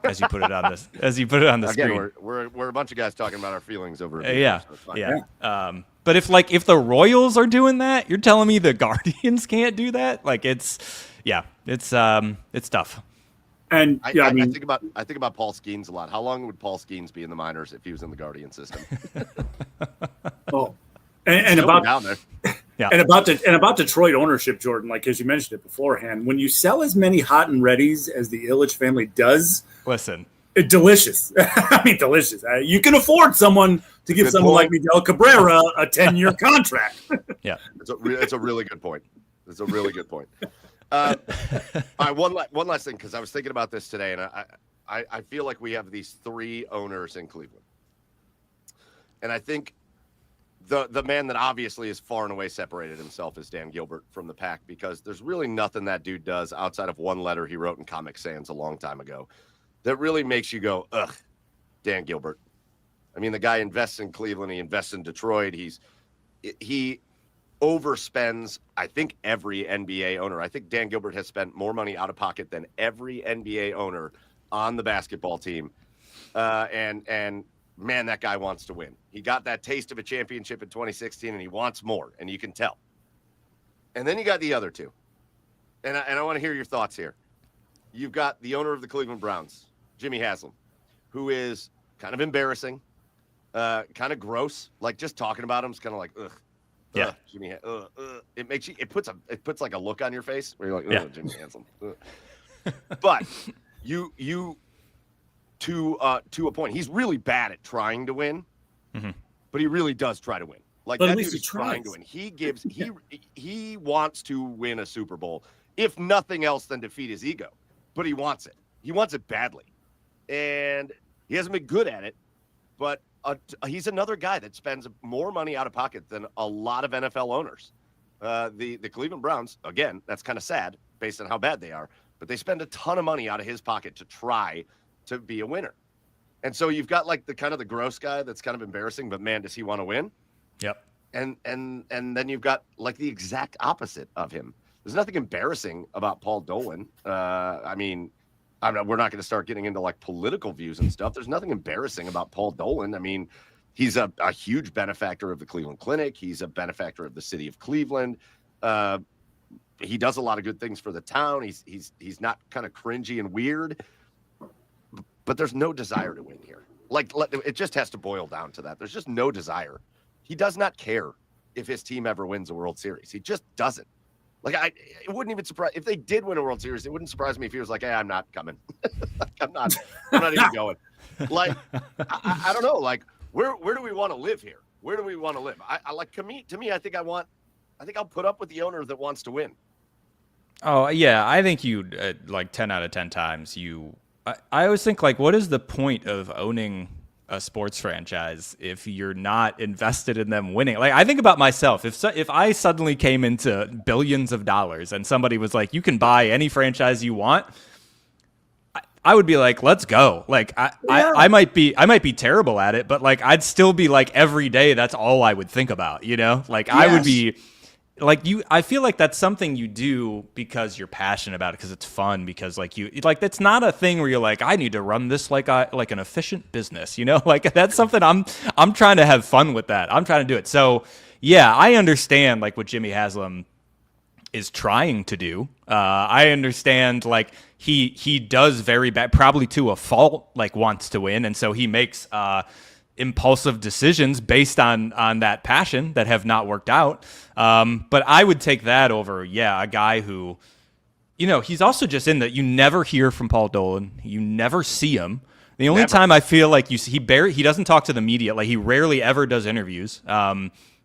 [SPEAKER 3] as you put it on this. As you put it on the screen.
[SPEAKER 1] Again, we're a bunch of guys talking about our feelings over it.
[SPEAKER 3] Yeah. But if the Royals are doing that, you're telling me the Guardians can't do that? Like it's tough.
[SPEAKER 2] And
[SPEAKER 1] I think about Paul Skeens a lot. How long would Paul Skeens be in the minors if he was in the Guardian system?
[SPEAKER 2] and about
[SPEAKER 1] down there.
[SPEAKER 2] Yeah. And about Detroit ownership, Jordan, like as you mentioned it beforehand, when you sell as many hot and readies as the Ilitch family does,
[SPEAKER 3] listen.
[SPEAKER 2] Delicious. I mean, delicious. You can afford someone to give someone like Miguel Cabrera a 10-year contract.
[SPEAKER 3] Yeah,
[SPEAKER 1] it's a really good point. It's a really good point. All right, one last thing, because I was thinking about this today, and I feel like we have these three owners in Cleveland, and I think the man that obviously is far and away separated himself is Dan Gilbert from the pack, because there's really nothing that dude does outside of one letter he wrote in Comic Sans a long time ago that really makes you go, ugh, Dan Gilbert. I mean, the guy invests in Cleveland. He invests in Detroit. He overspends, I think, every NBA owner. I think Dan Gilbert has spent more money out of pocket than every NBA owner on the basketball team. And man, that guy wants to win. He got that taste of a championship in 2016, and he wants more, and you can tell. And then you got the other two. And I want to hear your thoughts here. You've got the owner of the Cleveland Browns, Jimmy Haslam, who is kind of embarrassing, kind of gross. Like just talking about him is kind of like, ugh.
[SPEAKER 3] Yeah.
[SPEAKER 1] Jimmy, it makes you. It puts like a look on your face where you're like, ugh, Jimmy Haslam. But you to a point, he's really bad at trying to win, but he really does try to win. Like that dude is trying to win. He wants to win a Super Bowl, if nothing else than defeat his ego. But he wants it. He wants it badly. And he hasn't been good at it, but he's another guy that spends more money out of pocket than a lot of NFL owners. The Cleveland Browns, again, that's kind of sad based on how bad they are, but they spend a ton of money out of his pocket to try to be a winner. And so you've got like the kind of the gross guy that's kind of embarrassing, but man, does he want to win?
[SPEAKER 3] Yep.
[SPEAKER 1] And then you've got like the exact opposite of him. There's nothing embarrassing about Paul Dolan. I mean, we're not going to start getting into like political views and stuff. There's nothing embarrassing about Paul Dolan. I mean, he's a huge benefactor of the Cleveland Clinic. He's a benefactor of the city of Cleveland. He does a lot of good things for the town. He's not kind of cringy and weird, but there's no desire to win here. Like it just has to boil down to that. There's just no desire. He does not care if his team ever wins a World Series. He just doesn't. Like it wouldn't even surprise if they did win a World Series. It wouldn't surprise me if he was like, "Hey, I'm not coming. I'm not even going." Like I don't know. Like where do we want to live here? Where do we want to live? I like to me. I think I'll put up with the owner that wants to win.
[SPEAKER 3] Oh yeah, I think you like 10 out of 10 times. I always think like, what is the point of owning a sports franchise if you're not invested in them winning? Like I think about myself. If I suddenly came into billions of dollars and somebody was like, you can buy any franchise you want, I would be like, let's go. Like I might be terrible at it, but like I'd still be like every day. That's all I would think about, like I would be like I feel like that's something you do because you're passionate about it, because it's fun, because that's not a thing where you're like, I need to run this like an efficient business, like that's something I'm trying to have fun with that. I'm trying to do it. So yeah, I understand like with Jimmy Haslam, trying to do. I understand, like, he does very bad, probably to a fault, like, wants to win, and so he makes impulsive decisions based on that passion that have not worked out. But I would take that over, a guy who, he's also just in that you never hear from Paul Dolan, you never see him. The only time I feel like you see, he doesn't talk to the media, like he rarely ever does interviews.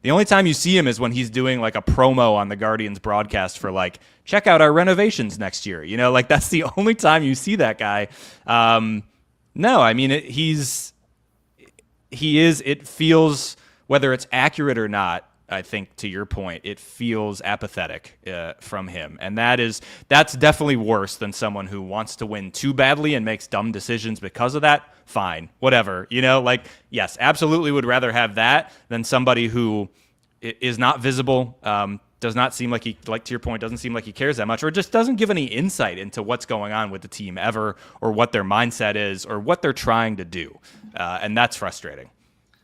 [SPEAKER 3] The only time you see him is when he's doing like a promo on the Guardians broadcast for like, check out our renovations next year. Like that's the only time you see that guy. No, I mean, it feels, whether it's accurate or not, I think to your point, it feels apathetic from him. And that's definitely worse than someone who wants to win too badly and makes dumb decisions because of that. Fine, whatever, like, yes, absolutely would rather have that than somebody who is not visible, does not seem like to your point, doesn't seem like he cares that much, or just doesn't give any insight into what's going on with the team ever, or what their mindset is, or what they're trying to do. And that's frustrating.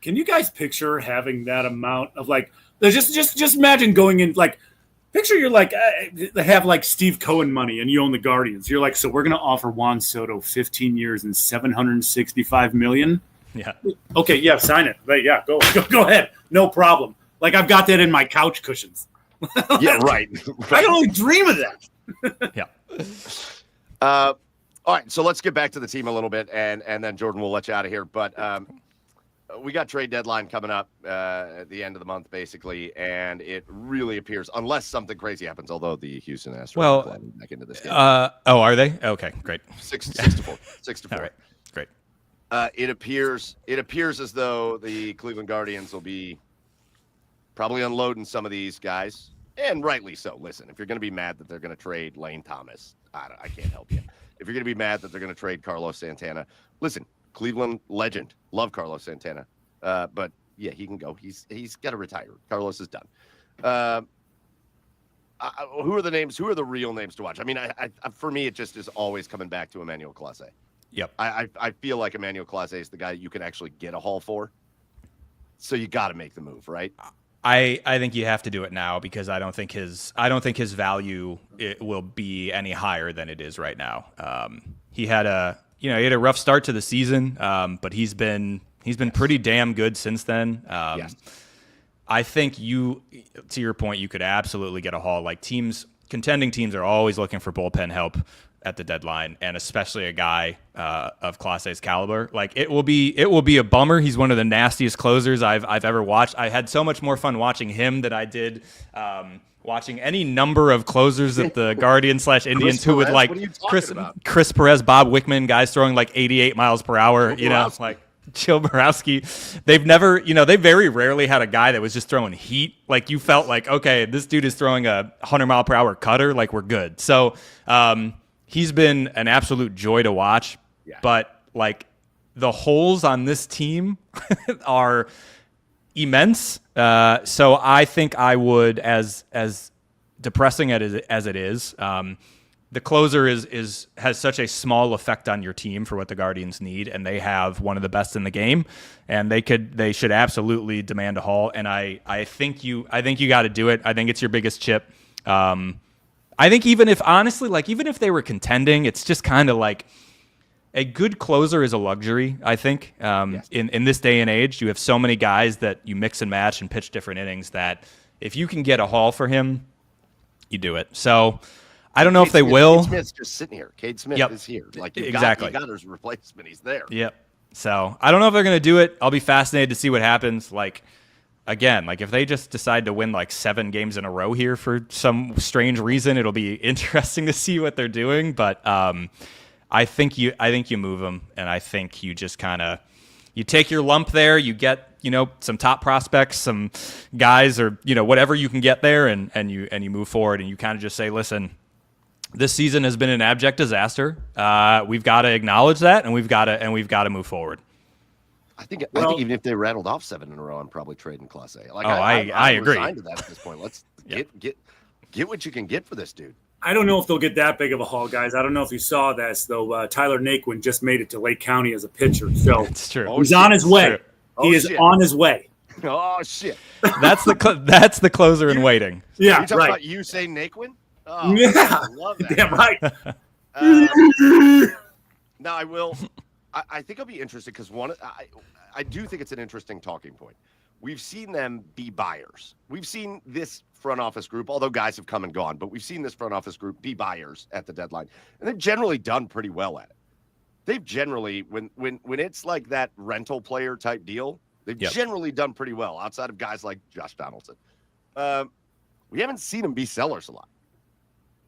[SPEAKER 2] Can you guys picture having that amount of like, just imagine going in, like, picture you're like, they have like Steve Cohen money and you own the Guardians. You're like, so we're going to offer Juan Soto 15 years and $765 million.
[SPEAKER 3] Yeah.
[SPEAKER 2] Okay. Yeah. Sign it. But yeah. Go ahead. No problem. Like I've got that in my couch cushions.
[SPEAKER 1] Yeah. Right.
[SPEAKER 2] I can only dream of that.
[SPEAKER 1] Yeah. All right. So let's get back to the team a little bit, and then Jordan will let you out of here. But we got trade deadline coming up at the end of the month, basically, and it really appears, unless something crazy happens, although the Houston Astros are climbing back into this game.
[SPEAKER 3] Are they? Okay, great.
[SPEAKER 1] 6-4. 6-4.
[SPEAKER 3] All right, great.
[SPEAKER 1] It appears as though the Cleveland Guardians will be probably unloading some of these guys, and rightly so. Listen, if you're going to be mad that they're going to trade Lane Thomas, I can't help you. If you're going to be mad that they're going to trade Carlos Santana, listen, Cleveland legend, love Carlos Santana, but yeah, he can go. He's got to retire. Carlos is done. Who are the names? Who are the real names to watch? I mean, I for me, it just is always coming back to Emmanuel Clase.
[SPEAKER 3] Yep.
[SPEAKER 1] I feel like Emmanuel Clase is the guy you can actually get a haul for. So you got to make the move, right?
[SPEAKER 3] I think you have to do it now, because I don't think his value will be any higher than it is right now. He had a rough start to the season, but he's been pretty damn good since then.
[SPEAKER 1] Yes.
[SPEAKER 3] I think to your point, you could absolutely get a haul. Like contending teams are always looking for bullpen help at the deadline, and especially a guy of Clase's caliber. Like it will be a bummer. He's one of the nastiest closers I've ever watched. I had so much more fun watching him than I did watching any number of closers at the Guardians/Indians who would like Chris Perez, Bob Wickman, guys throwing like 88 miles per hour. Like Joe Borowski. They very rarely had a guy that was just throwing heat. Like you felt like, okay, this dude is throwing a 100-mile-per-hour cutter. Like we're good. So he's been an absolute joy to watch. Yeah. But like the holes on this team are immense. So I think I would, as depressing as it is, the closer has such a small effect on your team for what the Guardians need, and they have one of the best in the game, and they should absolutely demand a haul. And I think you got to do it. I think it's your biggest chip. I think even if they were contending, it's just kind of like a good closer is a luxury. I think yes. in this day and age, you have so many guys that you mix and match and pitch different innings that if you can get a haul for him, you do it. So I don't know if they will.
[SPEAKER 1] Cade Smith's just sitting here. Cade Smith is here. Like
[SPEAKER 3] exactly.
[SPEAKER 1] You got his replacement. He's there.
[SPEAKER 3] Yep. So I don't know if they're going to do it. I'll be fascinated to see what happens. Like, again, like if they just decide to win like 7 games in a row here for some strange reason, it'll be interesting to see what they're doing. But I think you move them, and I think you just kind of you take your lump there. You get some top prospects, some guys, or whatever you can get there, and you move forward, and you kind of just say, listen, this season has been an abject disaster. We've got to acknowledge that, and we've got to move forward.
[SPEAKER 1] I think even if they rattled off 7 in a row, I'm probably trading Clase. Like
[SPEAKER 3] I agree.
[SPEAKER 1] Resigned to that at this point. Let's get what you can get for this dude.
[SPEAKER 2] I don't know if they'll get that big of a haul, guys. I don't know if you saw this, though. Tyler Naquin just made it to Lake County as a pitcher. So
[SPEAKER 3] it's true.
[SPEAKER 2] He's on his way. He is on his way.
[SPEAKER 1] Oh shit!
[SPEAKER 3] That's the closer in waiting.
[SPEAKER 2] Yeah,
[SPEAKER 1] You talking
[SPEAKER 2] right.
[SPEAKER 1] about Usain Naquin? Oh,
[SPEAKER 2] Yeah,
[SPEAKER 1] I love that.
[SPEAKER 2] damn right.
[SPEAKER 1] Now I will. I think I'll be interested because I do think it's an interesting talking point. We've seen them be buyers. We've seen this front office group, although guys have come and gone, but we've seen this front office group be buyers at the deadline, and they've generally done pretty well at it. They've generally, when it's like that rental player type deal, they've generally done pretty well outside of guys like Josh Donaldson. We haven't seen them be sellers a lot.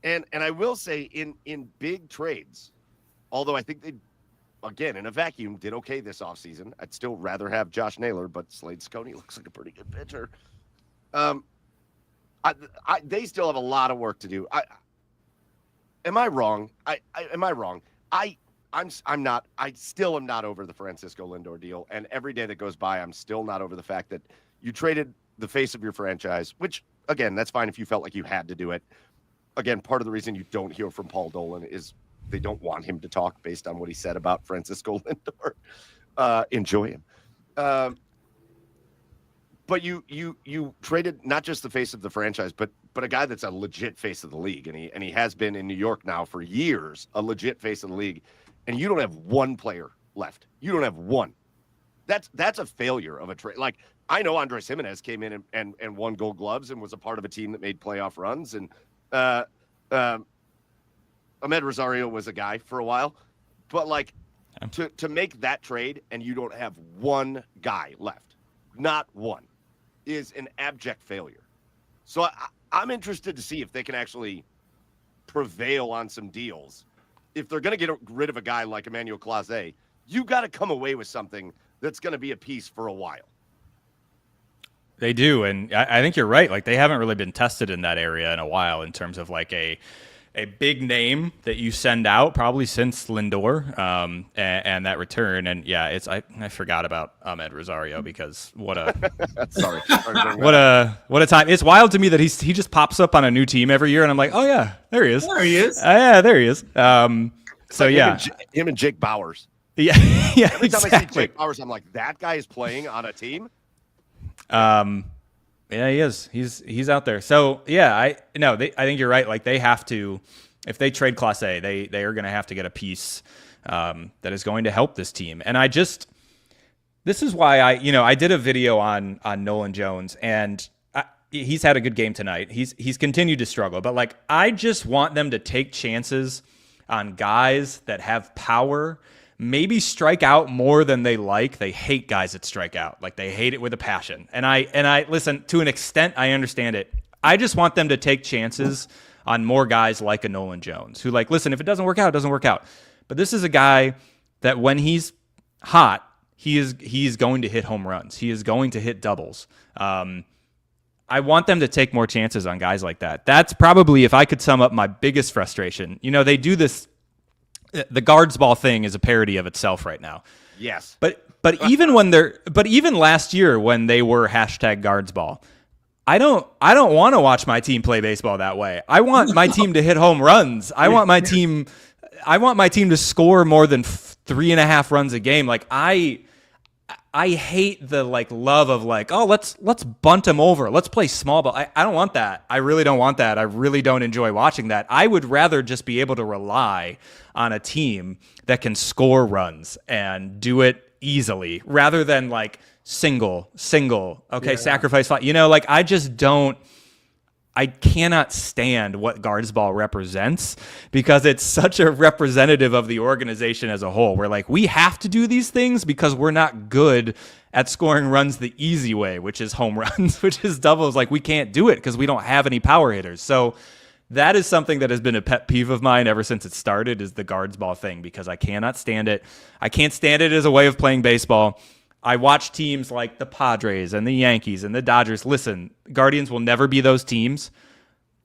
[SPEAKER 1] And I will say in big trades, although I think they, again, in a vacuum, did okay this offseason. I'd still rather have Josh Naylor, but Slade Sconey looks like a pretty good pitcher. They still have a lot of work to do. Am I wrong? Am I wrong? I'm not. I still am not over the Francisco Lindor deal, and every day that goes by, I'm still not over the fact that you traded the face of your franchise. Which, again, that's fine if you felt like you had to do it. Again, part of the reason you don't hear from Paul Dolan is they don't want him to talk based on what he said about Francisco Lindor. Enjoy him. But you traded not just the face of the franchise, but a guy that's a legit face of the league, and he has been in New York now for years, a legit face of the league, and you don't have one player left. You don't have one. That's a failure of a trade. Like, I know Andres Gimenez came in and won Gold Gloves and was a part of a team that made playoff runs, and Ahmed Rosario was a guy for a while, but like to make that trade and you don't have one guy left, not one, is an abject failure. So I'm interested to see if they can actually prevail on some deals. If they're going to get rid of a guy like Emmanuel Clase, you got to come away with something that's going to be a piece for a while.
[SPEAKER 3] They do, and I think you're right. Like, they haven't really been tested in that area in a while in terms of like a big name that you send out, probably since Lindor and that return. And yeah, I forgot about Ahmed Rosario because what a
[SPEAKER 1] sorry,
[SPEAKER 3] what a time. It's wild to me that he just pops up on a new team every year, and I'm like, oh yeah, there he is.
[SPEAKER 2] There he is.
[SPEAKER 3] Yeah, there he is. So
[SPEAKER 1] like
[SPEAKER 3] yeah,
[SPEAKER 1] him and Jake Bowers.
[SPEAKER 3] Yeah, yeah.
[SPEAKER 1] Every time I see Jake Bowers, I'm like, that guy is playing on a team.
[SPEAKER 3] Yeah, he is. He's out there. So yeah, I think you're right. Like, they have to, if they trade Clase, they are going to have to get a piece that is going to help this team. And this is why I did a video on Nolan Jones, and he's had a good game tonight. He's continued to struggle, but like, I just want them to take chances on guys that have power. Maybe strike out more than they like. They hate guys that strike out. Like, they hate it with a passion. And I listen, to an extent, I understand it. I just want them to take chances on more guys like a Nolan Jones, who, like, listen, if it doesn't work out, it doesn't work out. But this is a guy that when he's hot, he's going to hit home runs. He is going to hit doubles. I want them to take more chances on guys like that. That's probably, if I could sum up my biggest frustration. They do this. The guards ball thing is a parody of itself right now.
[SPEAKER 1] Yes.
[SPEAKER 3] But even last year when they were hashtag guards ball, I don't want to watch my team play baseball that way. I want my team to hit home runs. I want my team to score more than 3.5 runs a game. Like, I hate the like love of like, oh, let's bunt them over. Let's play small ball. I don't want that. I really don't want that. I really don't enjoy watching that. I would rather just be able to rely on a team that can score runs and do it easily rather than like single. Okay, sacrifice fly. Like, I just don't. I cannot stand what guards ball represents because it's such a representative of the organization as a whole. We're like, we have to do these things because we're not good at scoring runs the easy way, which is home runs, which is doubles. Like, we can't do it because we don't have any power hitters. So that is something that has been a pet peeve of mine ever since it started, is the guards ball thing, because I cannot stand it. I can't stand it as a way of playing baseball. I watch teams like the Padres and the Yankees and the Dodgers. Listen, Guardians will never be those teams,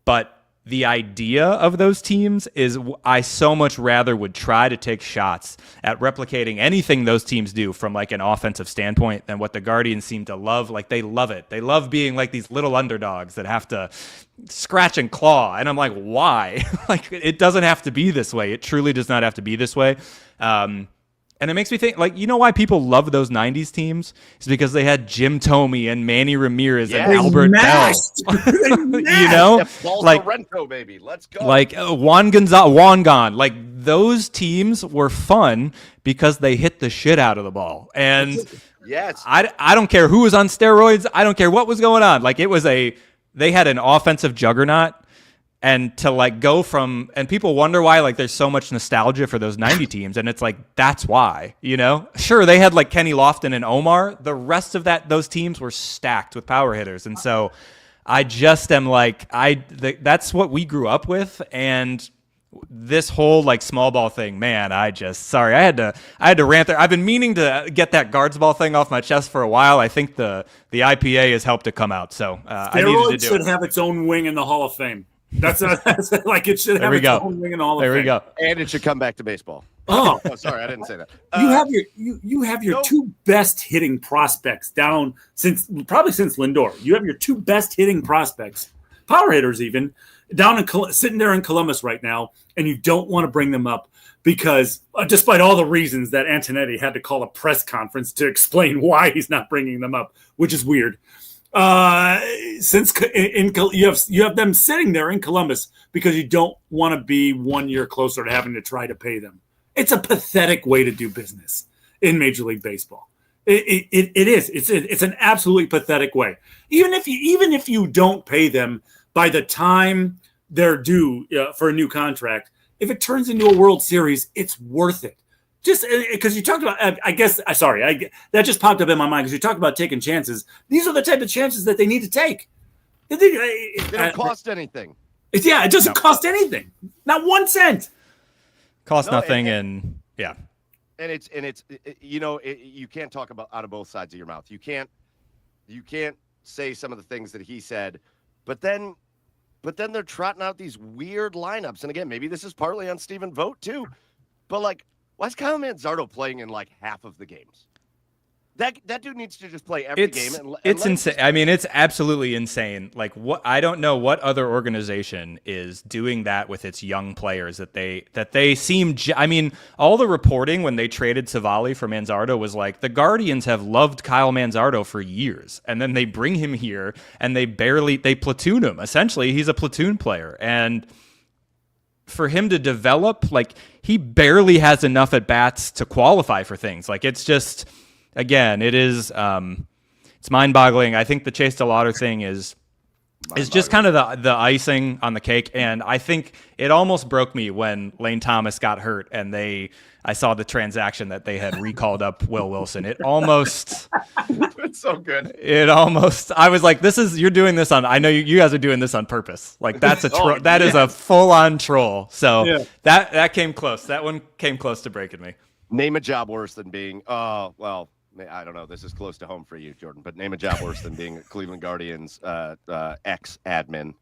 [SPEAKER 3] but the idea of those teams is I so much rather would try to take shots at replicating anything those teams do from like an offensive standpoint than what the Guardians seem to love. Like, they love it. They love being like these little underdogs that have to scratch and claw. And I'm like, why? Like, it doesn't have to be this way. It truly does not have to be this way. And it makes me think, like, you know why people love those 90s teams? It's because they had Jim Thome and Manny Ramirez and Albert Bell. You know?
[SPEAKER 1] Like, Sorrento, baby. Let's go.
[SPEAKER 3] Like Juan Gon. Like, those teams were fun because they hit the shit out of the ball. And
[SPEAKER 1] yes,
[SPEAKER 3] I don't care who was on steroids. I don't care what was going on. Like, they had an offensive juggernaut. And to like go from, and people wonder why like there's so much nostalgia for those 90 teams, and it's like that's why, you know. Sure, they had like Kenny Lofton and Omar. The rest of those teams were stacked with power hitters, and so I just am like that's what we grew up with, and this whole like small ball thing, man. I had to rant there. I've been meaning to get that guards ball thing off my chest for a while. I think the IPA has helped it come out, so I needed to do it.
[SPEAKER 2] Steroids should have its own wing in the Hall of Fame. That's like it should have its own wing in all of
[SPEAKER 3] There we go.
[SPEAKER 1] And it should come back to baseball.
[SPEAKER 2] Oh,
[SPEAKER 1] sorry, I didn't say that.
[SPEAKER 2] You have your two best hitting prospects down since Lindor. You have your two best hitting prospects, power hitters even, down sitting there in Columbus right now, and you don't want to bring them up because despite all the reasons that Antonetti had to call a press conference to explain why he's not bringing them up, which is weird. Since you have them sitting there in Columbus because you don't want to be 1 year closer to having to try to pay them. It's a pathetic way to do business in Major League Baseball. It is. It's an absolutely pathetic way. Even if you don't pay them by the time they're due for a new contract, if it turns into a World Series, it's worth it. Just because you talked about, that just popped up in my mind because you talked about taking chances. These are the type of chances that they need to take.
[SPEAKER 1] They don't cost anything.
[SPEAKER 2] It doesn't cost anything. Not 1 cent.
[SPEAKER 3] Cost nothing, and yeah.
[SPEAKER 1] And it's you can't talk about out of both sides of your mouth. You can't say some of the things that he said, but then they're trotting out these weird lineups. And again, maybe this is partly on Stephen Vogt too, but like, why is Kyle Manzardo playing in like half of the games? That dude needs to just play every game.
[SPEAKER 3] It's insane. I mean, it's absolutely insane. Like, what I don't know what other organization is doing that with its young players that they seem. I mean, all the reporting when they traded Savali for Manzardo was like the Guardians have loved Kyle Manzardo for years, and then they bring him here and they platoon him. Essentially, he's a platoon player, and for him to develop, like he barely has enough at bats to qualify for things. Like it's just. Again, it's mind-boggling. I think the Chase DeLauder thing is just kind of the icing on the cake, and I think it almost broke me when Lane Thomas got hurt, and I saw the transaction that they had recalled up Will Wilson. It almost,
[SPEAKER 1] it's so good.
[SPEAKER 3] It almost, I was like, you're doing this on. I know you guys are doing this on purpose. Like that's is a full-on troll. So yeah. that came close. That one came close to breaking me.
[SPEAKER 1] Name a job worse than being. I don't know. This is close to home for you, Jordan, but name a job worse than being a Cleveland Guardians ex-admin.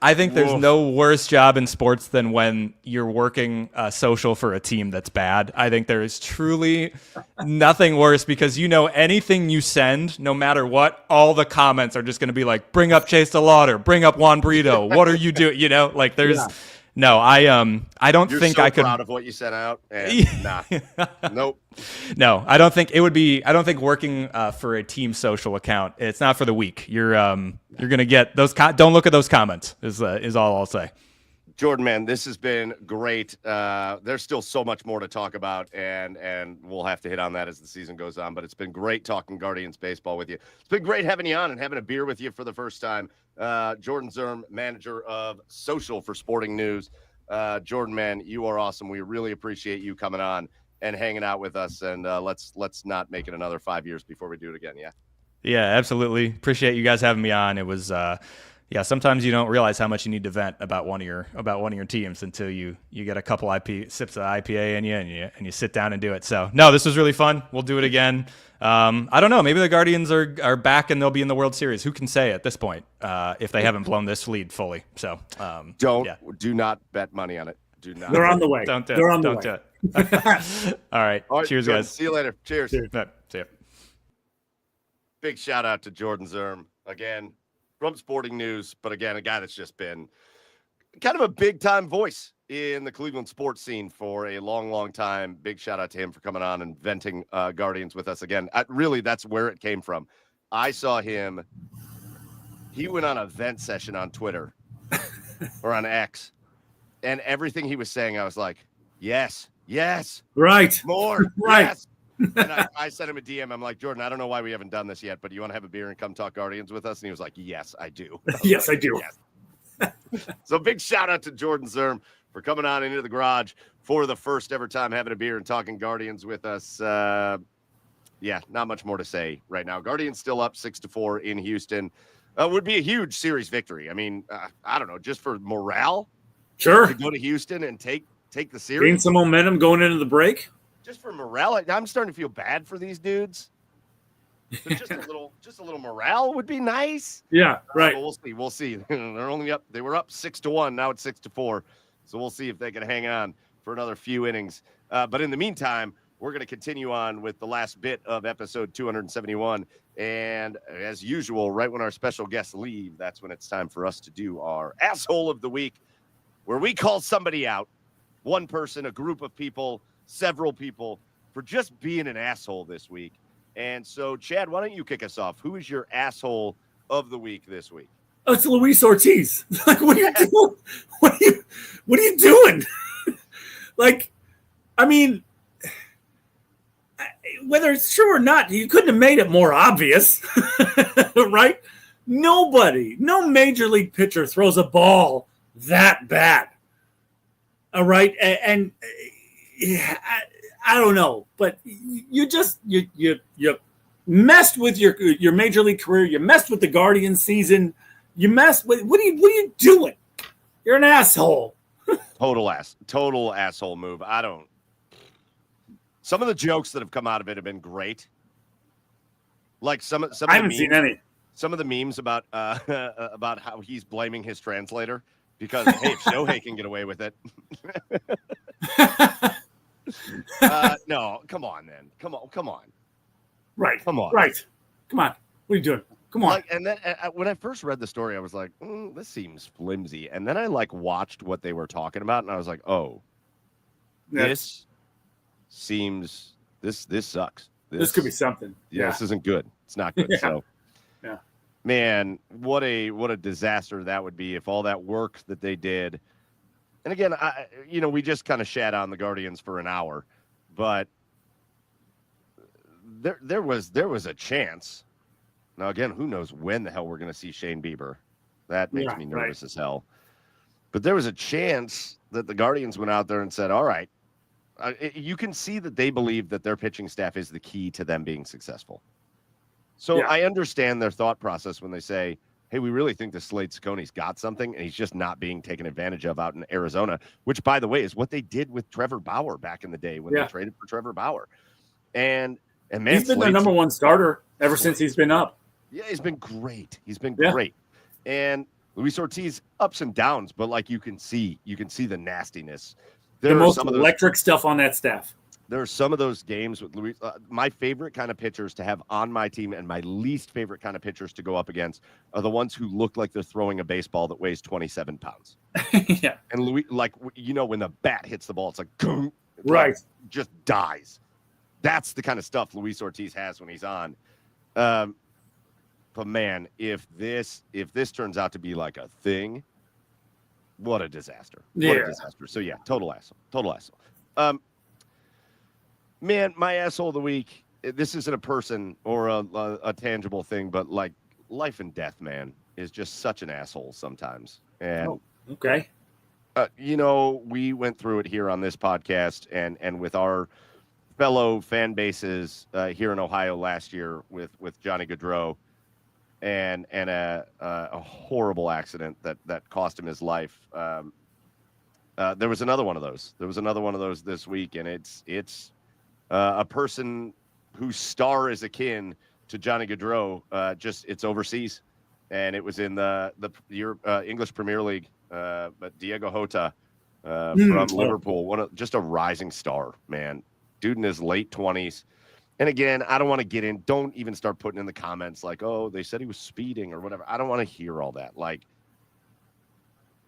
[SPEAKER 3] I think there's no worse job in sports than when you're working social for a team that's bad. I think there is truly nothing worse because anything you send, no matter what, all the comments are just going to be like, bring up Chase DeLauder, bring up Juan Brito. What are you doing? Like there's. Yeah. No, I don't think I could.
[SPEAKER 1] You're so proud of what you sent out. And nah, nope.
[SPEAKER 3] No, I don't think it would be. I don't think working for a team social account. It's not for the weak. You're gonna get those. Don't look at those comments. Is all I'll say.
[SPEAKER 1] Jordan, man, this has been great. There's still so much more to talk about, and we'll have to hit on that as the season goes on. But it's been great talking Guardians baseball with you. It's been great having you on and having a beer with you for the first time. Jordan Zirm, manager of social for Sporting News. Jordan, man, you are awesome. We really appreciate you coming on and hanging out with us. And let's not make it another 5 years before we do it again. Yeah.
[SPEAKER 3] Yeah, absolutely. Appreciate you guys having me on. It was. Yeah, sometimes you don't realize how much you need to vent about one of your teams until you get a couple sips of IPA in you and you sit down and do it. So no, this was really fun. We'll do it again. I don't know. Maybe the Guardians are back and they'll be in the World Series. Who can say at this point if they haven't blown this lead fully? So
[SPEAKER 1] do not bet money on it. Do not.
[SPEAKER 2] They're on the way.
[SPEAKER 3] Don't do
[SPEAKER 2] it.
[SPEAKER 3] All right. Cheers,
[SPEAKER 1] Jordan,
[SPEAKER 3] guys.
[SPEAKER 1] See you later. Cheers.
[SPEAKER 3] See ya.
[SPEAKER 1] Big shout out to Jordan Zirm again. From Sporting News, but again, a guy that's just been kind of a big-time voice in the Cleveland sports scene for a long, long time. Big shout-out to him for coming on and venting Guardians with us again. Really, that's where it came from. I saw him. He went on a vent session on Twitter or on X, and everything he was saying, I was like, yes,
[SPEAKER 2] right,
[SPEAKER 1] more,
[SPEAKER 2] right.
[SPEAKER 1] yes. And I sent him a DM. I'm like, Jordan, I don't know why we haven't done this yet, but you want to have a beer and come talk Guardians with us? And he was like, yes, I do.
[SPEAKER 2] Yes, I do.
[SPEAKER 1] Yes. So big shout out to Jordan Zirm for coming on into the garage for the first ever time having a beer and talking Guardians with us. Not much more to say right now. Guardians still up 6-4 in Houston. Would be a huge series victory. I mean, I don't know, just for morale.
[SPEAKER 2] Sure.
[SPEAKER 1] To go to Houston and take the series.
[SPEAKER 2] Gain some momentum going into the break.
[SPEAKER 1] Just for morale, I'm starting to feel bad for these dudes. So just a little morale would be nice.
[SPEAKER 2] Yeah, right.
[SPEAKER 1] We'll see. They're only up. They were up 6-1. Now it's 6-4. So we'll see if they can hang on for another few innings. But in the meantime, we're going to continue on with the last bit of episode 271. And as usual, right when our special guests leave, that's when it's time for us to do our asshole of the week, where we call somebody out, one person, a group of people, several people, for just being an asshole this week. And so, Chad, why don't you kick us off? Who is your asshole of the week this week?
[SPEAKER 2] Oh, it's Luis Ortiz. Like, what are you doing? What are you doing? Like, I mean, whether it's true or not, you couldn't have made it more obvious, right? No major league pitcher throws a ball that bad. All right, and I don't know, but you messed with your major league career. You messed with the Guardians season. You messed with what are you doing? You're an asshole.
[SPEAKER 1] Total asshole move. Some of the jokes that have come out of it have been great. Like some of
[SPEAKER 2] I haven't seen any.
[SPEAKER 1] Some of the memes about how he's blaming his translator because hey, if Shohei can get away with it. No, come on, then. Come on.
[SPEAKER 2] Right.
[SPEAKER 1] Come on.
[SPEAKER 2] Right. Come on. What are you doing? Come on.
[SPEAKER 1] And then when I first read the story, I was like, this seems flimsy. And then I watched what they were talking about, and I was like, oh, this seems this sucks.
[SPEAKER 2] This could be something.
[SPEAKER 1] Yeah, this isn't good. It's not good.
[SPEAKER 2] Yeah.
[SPEAKER 1] So,
[SPEAKER 2] yeah,
[SPEAKER 1] man, what a disaster that would be if all that work that they did. And again, we just kind of shat on the Guardians for an hour, but there was a chance. Now, again, who knows when the hell we're going to see Shane Bieber? That makes me nervous as hell. But there was a chance that the Guardians went out there and said, all right, you can see that they believe that their pitching staff is the key to them being successful. So I understand their thought process when they say, hey, we really think that Slade Cecconi's got something, and he's just not being taken advantage of out in Arizona, which, by the way, is what they did with Trevor Bauer back in the day when they traded for Trevor Bauer. And man,
[SPEAKER 2] he's been their number one starter ever since he's been up.
[SPEAKER 1] Yeah, he's been great. Great. And Luis Ortiz, ups and downs, but you can see the nastiness.
[SPEAKER 2] The most electric stuff on that staff.
[SPEAKER 1] There are some of those games with Luis. My favorite kind of pitchers to have on my team and my least favorite kind of pitchers to go up against are the ones who look like they're throwing a baseball that weighs 27 pounds.
[SPEAKER 2] Yeah.
[SPEAKER 1] And Luis, when the bat hits the ball, it's like, boom,
[SPEAKER 2] right.
[SPEAKER 1] Just dies. That's the kind of stuff Luis Ortiz has when he's on. But man, if this turns out to be like a thing, what a disaster. What a disaster. So yeah, total asshole. Man, my asshole of the week, this isn't a person or a tangible thing, but life and death, man, is just such an asshole sometimes. And
[SPEAKER 2] okay.
[SPEAKER 1] We went through it here on this podcast and with our fellow fan bases here in Ohio last year with Johnny Gaudreau and a horrible accident that cost him his life. There was another one of those. This week, and it's a person whose star is akin to Johnny Gaudreau. It's overseas, and it was in the English Premier League. But Diego Jota from Liverpool, just a rising star, man. Dude in his late 20s. And again, I don't want to get in. Don't even start putting in the comments like, oh, they said he was speeding or whatever. I don't want to hear all that.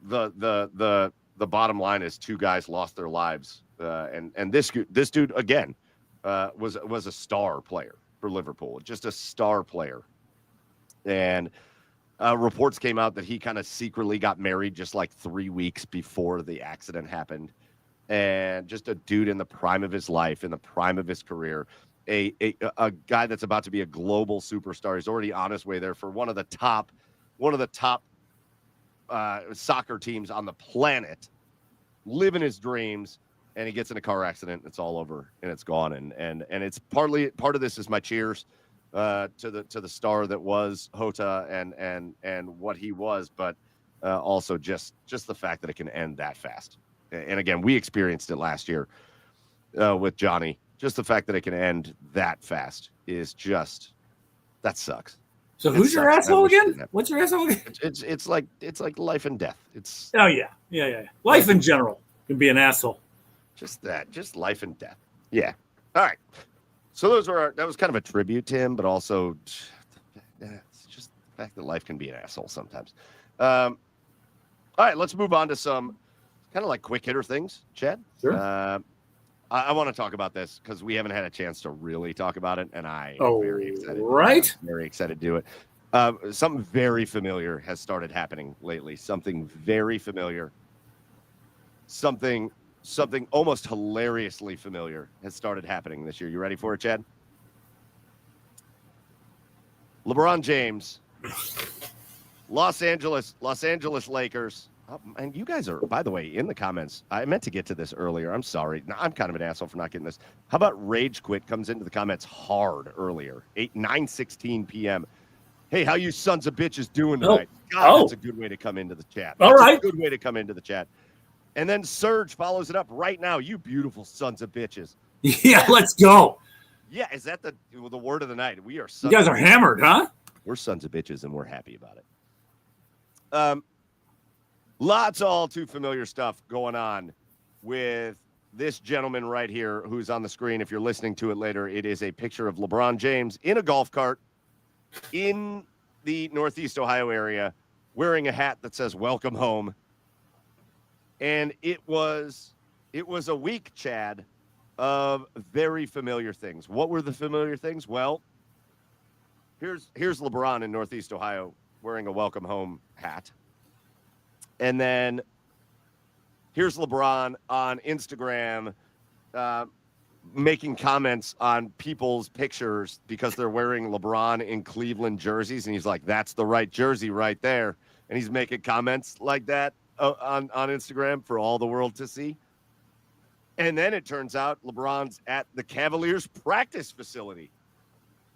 [SPEAKER 1] the bottom line is two guys lost their lives, and this dude again was a star player for Liverpool, just a star player, and reports came out that he kind of secretly got married just like 3 weeks before the accident happened, and just a dude in the prime of his life, in the prime of his career, a guy that's about to be a global superstar. He's already on his way there for one of the top soccer teams on the planet, living his dreams, and he gets in a car accident. And it's all over and it's gone. And it's part of this is my cheers to the star that was Hota and what he was, but also just the fact that it can end that fast. And again, we experienced it last year with Johnny. Just the fact that it can end that fast is just, that sucks.
[SPEAKER 2] So who's your asshole again? What's your asshole again?
[SPEAKER 1] It's like life and death. It's
[SPEAKER 2] yeah. Life in general can be an asshole.
[SPEAKER 1] Just life and death. Yeah. All right. So that was kind of a tribute to him, but also it's just the fact that life can be an asshole sometimes. All right, let's move on to some kind of like quick hitter things, Chad.
[SPEAKER 2] Sure.
[SPEAKER 1] I want to talk about this because we haven't had a chance to really talk about it, and I am very excited.
[SPEAKER 2] Right?
[SPEAKER 1] I'm very excited to do it. Something very familiar has started happening lately. Something very familiar. Something almost hilariously familiar has started happening this year. You ready for it, Chad? LeBron James, Los Angeles Lakers. And you guys are, by the way, in the comments. I meant to get to this earlier. I'm sorry. I'm kind of an asshole for not getting this. How about Rage Quit comes into the comments hard earlier, 9:16 p.m. Hey, how you sons of bitches doing tonight? God, that's a good way to come into the chat.
[SPEAKER 2] All right.
[SPEAKER 1] A good way to come into the chat. And then Surge follows it up right now. You beautiful sons of bitches.
[SPEAKER 2] Yeah, let's go.
[SPEAKER 1] Yeah, is that the word of the night? We are
[SPEAKER 2] sons. You guys are hammered, huh?
[SPEAKER 1] We're sons of bitches, and we're happy about it. Lots of all too familiar stuff going on with this gentleman right here who's on the screen. If you're listening to it later, it is a picture of LeBron James in a golf cart in the Northeast Ohio area wearing a hat that says "Welcome Home." And it was a week, Chad, of very familiar things. What were the familiar things? Well, here's LeBron in Northeast Ohio wearing a Welcome Home hat. And then here's LeBron on Instagram making comments on people's pictures because they're wearing LeBron in Cleveland jerseys. And he's like, that's the right jersey right there. And he's making comments like that on Instagram for all the world to see. And then it turns out LeBron's at the Cavaliers practice facility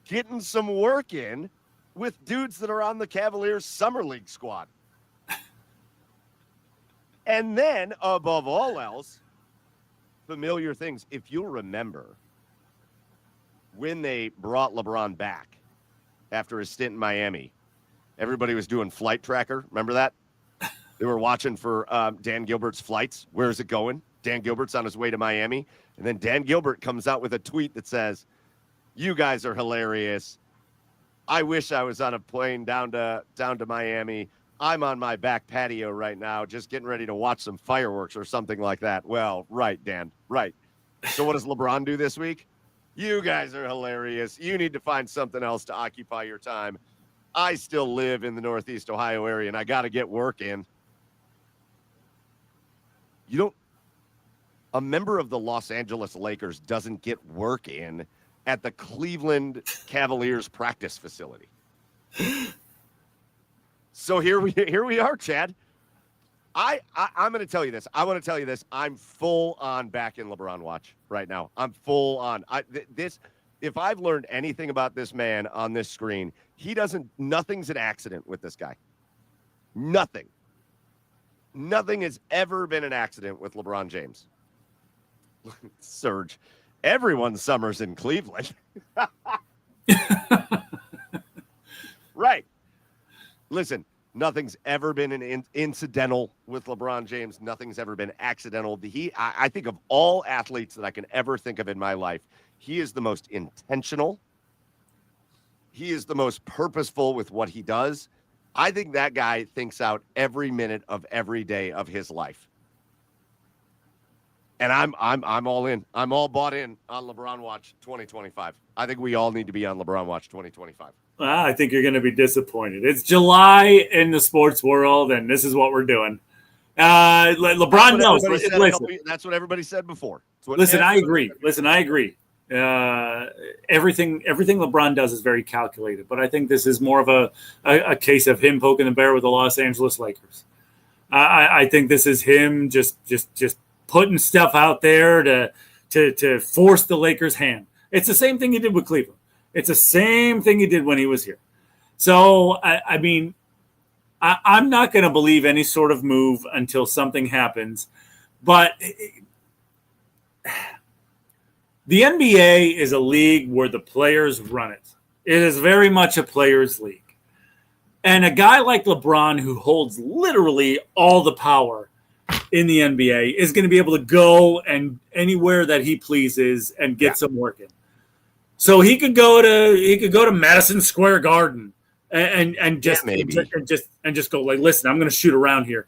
[SPEAKER 1] getting some work in with dudes that are on the Cavaliers Summer League squad. And then, above all else, familiar things. If you'll remember, when they brought LeBron back after his stint in Miami, everybody was doing flight tracker. Remember that? They were watching for Dan Gilbert's flights. Where is it going? Dan Gilbert's on his way to Miami. And then Dan Gilbert comes out with a tweet that says, you guys are hilarious. I wish I was on a plane down to Miami. I'm on my back patio right now, just getting ready to watch some fireworks or something like that. Well, right, Dan, right. So what does LeBron do this week? You guys are hilarious. You need to find something else to occupy your time. I still live in the Northeast Ohio area, and I got to get work in. A member of the Los Angeles Lakers doesn't get work in at the Cleveland Cavaliers practice facility. So here we are, Chad. I'm going to tell you this. I want to tell you this. I'm full on back in LeBron watch right now. I'm full on. If I've learned anything about this man on this screen, nothing's an accident with this guy. Nothing has ever been an accident with LeBron James. Surge. Everyone's summer's in Cleveland. Right. Listen, nothing's ever been an incidental with LeBron James. Nothing's ever been accidental. I think of all athletes that I can ever think of in my life, he is the most intentional. He is the most purposeful with what he does. I think that guy thinks out every minute of every day of his life. And I'm all in. I'm all bought in on LeBron Watch 2025. I think we all need to be on LeBron Watch 2025.
[SPEAKER 2] I think you're going to be disappointed. It's July in the sports world, and this is what we're doing. LeBron knows.
[SPEAKER 1] That's what everybody said before.
[SPEAKER 2] Listen, I agree. Everything LeBron does is very calculated, but I think this is more of a case of him poking the bear with the Los Angeles Lakers. I think this is him just putting stuff out there to force the Lakers' hand. It's the same thing he did with Cleveland. It's the same thing he did when he was here. So, I mean, I'm not going to believe any sort of move until something happens. But the NBA is a league where the players run it. It is very much a players' league. And a guy like LeBron, who holds literally all the power in the NBA, is going to be able to go and anywhere that he pleases and get some work in. So he could go to Madison Square Garden and just go like, listen, I'm going to shoot around here,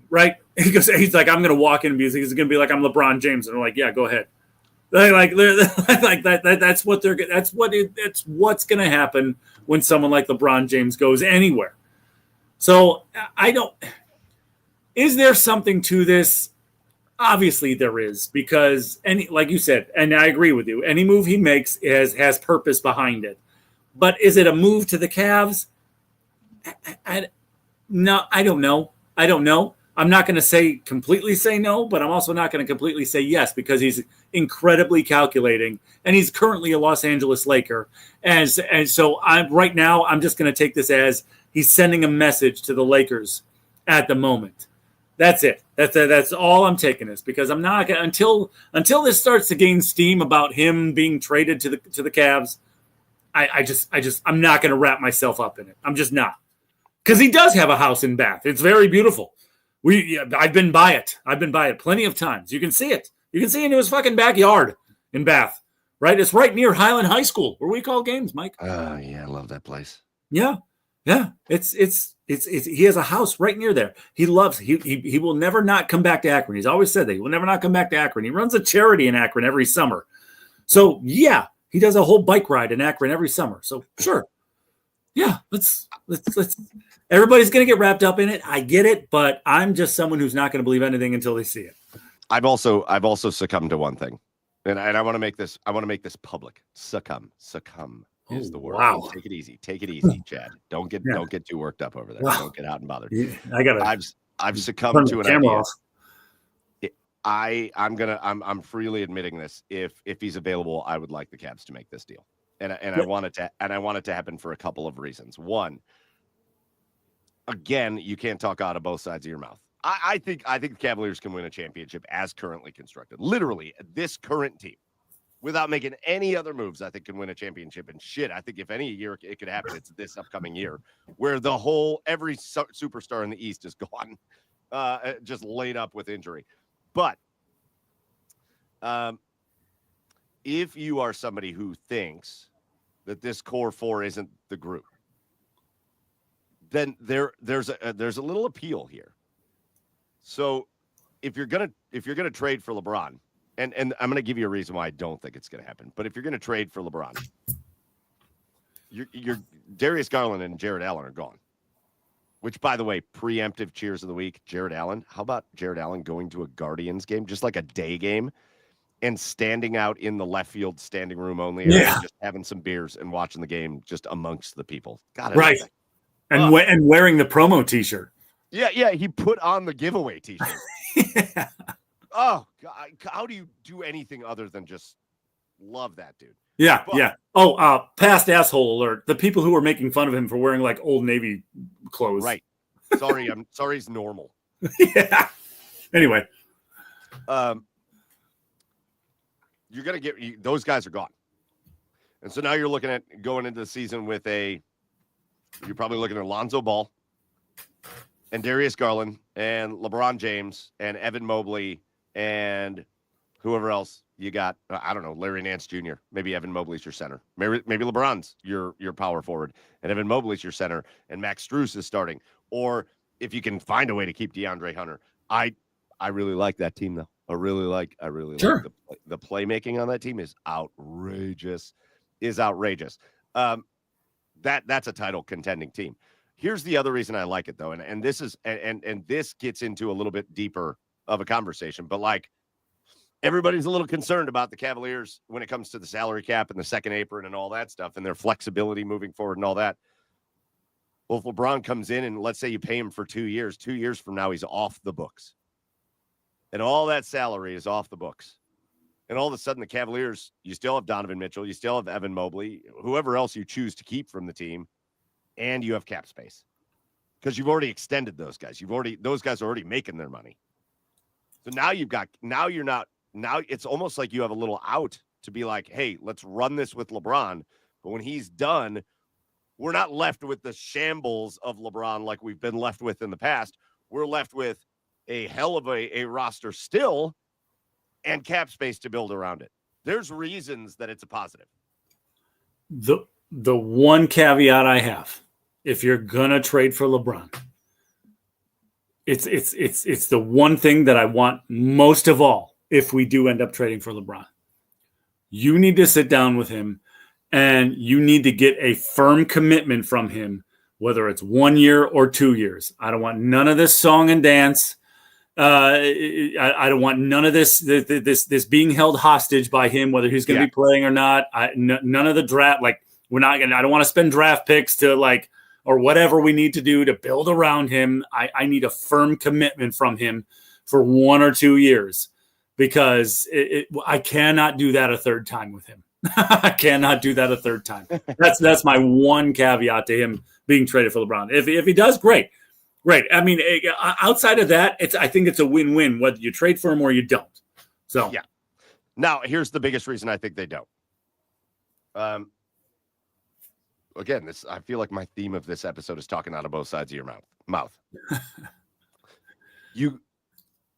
[SPEAKER 2] right? He's like, I'm going to walk in and he's going to be like, I'm LeBron James, and they're like, yeah, go ahead. Like that. That's what's going to happen when someone like LeBron James goes anywhere. So is there something to this? Obviously there is, because like you said, and I agree with you, any move he makes has purpose behind it. But is it a move to the Cavs? No, I don't know. I'm not going to completely say no, but I'm also not going to completely say yes, because he's incredibly calculating, and he's currently a Los Angeles Laker. And so right now I'm just going to take this as he's sending a message to the Lakers at the moment. That's it. That's all I'm taking this, because I'm not gonna, until this starts to gain steam about him being traded to the Cavs. I'm not going to wrap myself up in it. I'm just not, because he does have a house in Bath. It's very beautiful. I've been by it. Plenty of times. You can see it. You can see into his fucking backyard in Bath, right? It's right near Highland High School, where we call games, Mike.
[SPEAKER 1] Oh yeah, I love that place.
[SPEAKER 2] Yeah. It's he has a house right near there. He loves. He will never not come back to Akron. He's always said that he will never not come back to Akron. He runs a charity in Akron every summer. So yeah, he does a whole bike ride in Akron every summer. So sure, yeah, let's. Everybody's gonna get wrapped up in it. I get it, but I'm just someone who's not gonna believe anything until they see it.
[SPEAKER 1] I've also succumbed to one thing, and I want to make this public. Succumb is the word.
[SPEAKER 2] Wow.
[SPEAKER 1] Take it easy, Chad. Don't get too worked up over there.
[SPEAKER 2] Wow.
[SPEAKER 1] Don't get out and bothered.
[SPEAKER 2] Yeah,
[SPEAKER 1] I've succumbed to an idea.
[SPEAKER 2] Off.
[SPEAKER 1] I'm freely admitting this. If he's available, I would like the Cavs to make this deal, and I want it to happen for a couple of reasons. One, again, you can't talk out of both sides of your mouth. I think the Cavaliers can win a championship as currently constructed. Literally, this current team, without making any other moves, I think can win a championship. And shit, I think if any year it could happen, it's this upcoming year, where every superstar in the East is gone, just laid up with injury. But if you are somebody who thinks that this core four isn't the group, then there's a little appeal here. So if you're gonna trade for LeBron, and I'm gonna give you a reason why I don't think it's gonna happen, but if you're gonna trade for LeBron, you're Darius Garland and Jared Allen are gone. Which, by the way, preemptive cheers of the week, Jared Allen. How about Jared Allen going to a Guardians game, just like a day game, and standing out in the left field standing room only, and just having some beers and watching the game just amongst the people. Got it,
[SPEAKER 2] right? And wearing the promo T-shirt.
[SPEAKER 1] Yeah, he put on the giveaway T-shirt.
[SPEAKER 2] Yeah.
[SPEAKER 1] Oh, God, how do you do anything other than just love that dude?
[SPEAKER 2] Yeah, yeah. Oh, past asshole alert. The people who were making fun of him for wearing like Old Navy clothes.
[SPEAKER 1] Right. Sorry, sorry he's normal.
[SPEAKER 2] Yeah. Anyway.
[SPEAKER 1] You're going to get those guys are gone. And so now you're looking at going into the season with you're probably looking at Lonzo Ball and Darius Garland and LeBron James and Evan Mobley and Whoever else you got, I don't know, Larry Nance Jr., maybe Evan Mobley's your center. Maybe LeBron's your power forward, and Evan Mobley's your center, and Max Strus is starting. Or if you can find a way to keep DeAndre Hunter. I really like that team, though. I really like
[SPEAKER 2] Sure.
[SPEAKER 1] the playmaking on that team is outrageous. That's a title contending team. Here's the other reason I like it, though, and this is and this gets into a little bit deeper of a conversation, but like everybody's a little concerned about the Cavaliers when it comes to the salary cap and the second apron and all that stuff and their flexibility moving forward and all that. Well, if LeBron comes in and let's say you pay him for 2 years, 2 years from now, he's off the books. And all that salary is off the books. And all of a sudden, the Cavaliers, you still have Donovan Mitchell, you still have Evan Mobley, whoever else you choose to keep from the team, and you have cap space. Because you've already extended those guys. Those guys are already making their money. So now it's almost like you have a little out to be like, hey, let's run this with LeBron. But when he's done, we're not left with the shambles of LeBron like we've been left with in the past. We're left with a hell of a roster still and cap space to build around it. There's reasons that it's a positive.
[SPEAKER 2] The one caveat I have, if you're gonna trade for LeBron, it's the one thing that I want most of all. If we do end up trading for LeBron, you need to sit down with him and you need to get a firm commitment from him, whether it's 1 year or 2 years. I don't want none of this song and dance. I don't want none of this being held hostage by him, whether he's going to be playing or not. None of the draft, like I don't want to spend draft picks to like, or whatever we need to do to build around him. I need a firm commitment from him for 1 or 2 years. Because I cannot do that a third time with him. I cannot do that a third time. That's my one caveat to him being traded for LeBron. If he does, great. I mean, outside of that, I think it's a win-win whether you trade for him or you don't. So
[SPEAKER 1] yeah. Now here's the biggest reason I think they don't. Again, I feel like my theme of this episode is talking out of both sides of your mouth.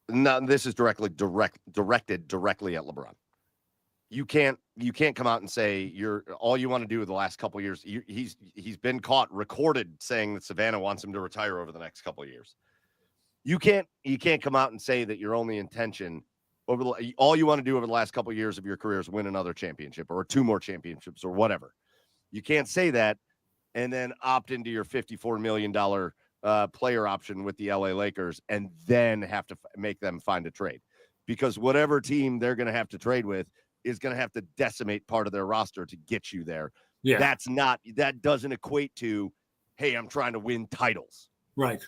[SPEAKER 1] No, this is directed directly at LeBron. You can't come out and say all you want to do with the last couple of years. He's been recorded saying that Savannah wants him to retire over the next couple of years. You can't come out and say that your only intention all you want to do over the last couple of years of your career is win another championship or 2 more championships or whatever. You can't say that and then opt into your $54 million player option with the LA Lakers and then have to make them find a trade, because whatever team they're going to have to trade with is going to have to decimate part of their roster to get you there. Yeah. That doesn't equate to, hey, I'm trying to win titles.
[SPEAKER 2] Right.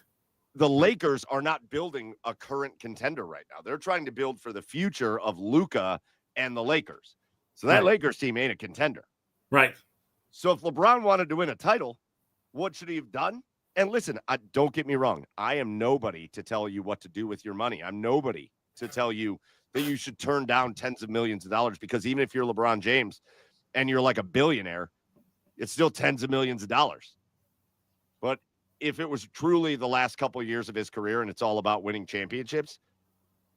[SPEAKER 1] The Lakers are not building a current contender right now. They're trying to build for the future of Luka and the Lakers. So that Lakers team ain't a contender.
[SPEAKER 2] Right.
[SPEAKER 1] So if LeBron wanted to win a title, what should he have done? And listen, don't get me wrong. I am nobody to tell you what to do with your money. I'm nobody to tell you that you should turn down tens of millions of dollars, because even if you're LeBron James and you're like a billionaire, it's still tens of millions of dollars. But if it was truly the last couple of years of his career and it's all about winning championships,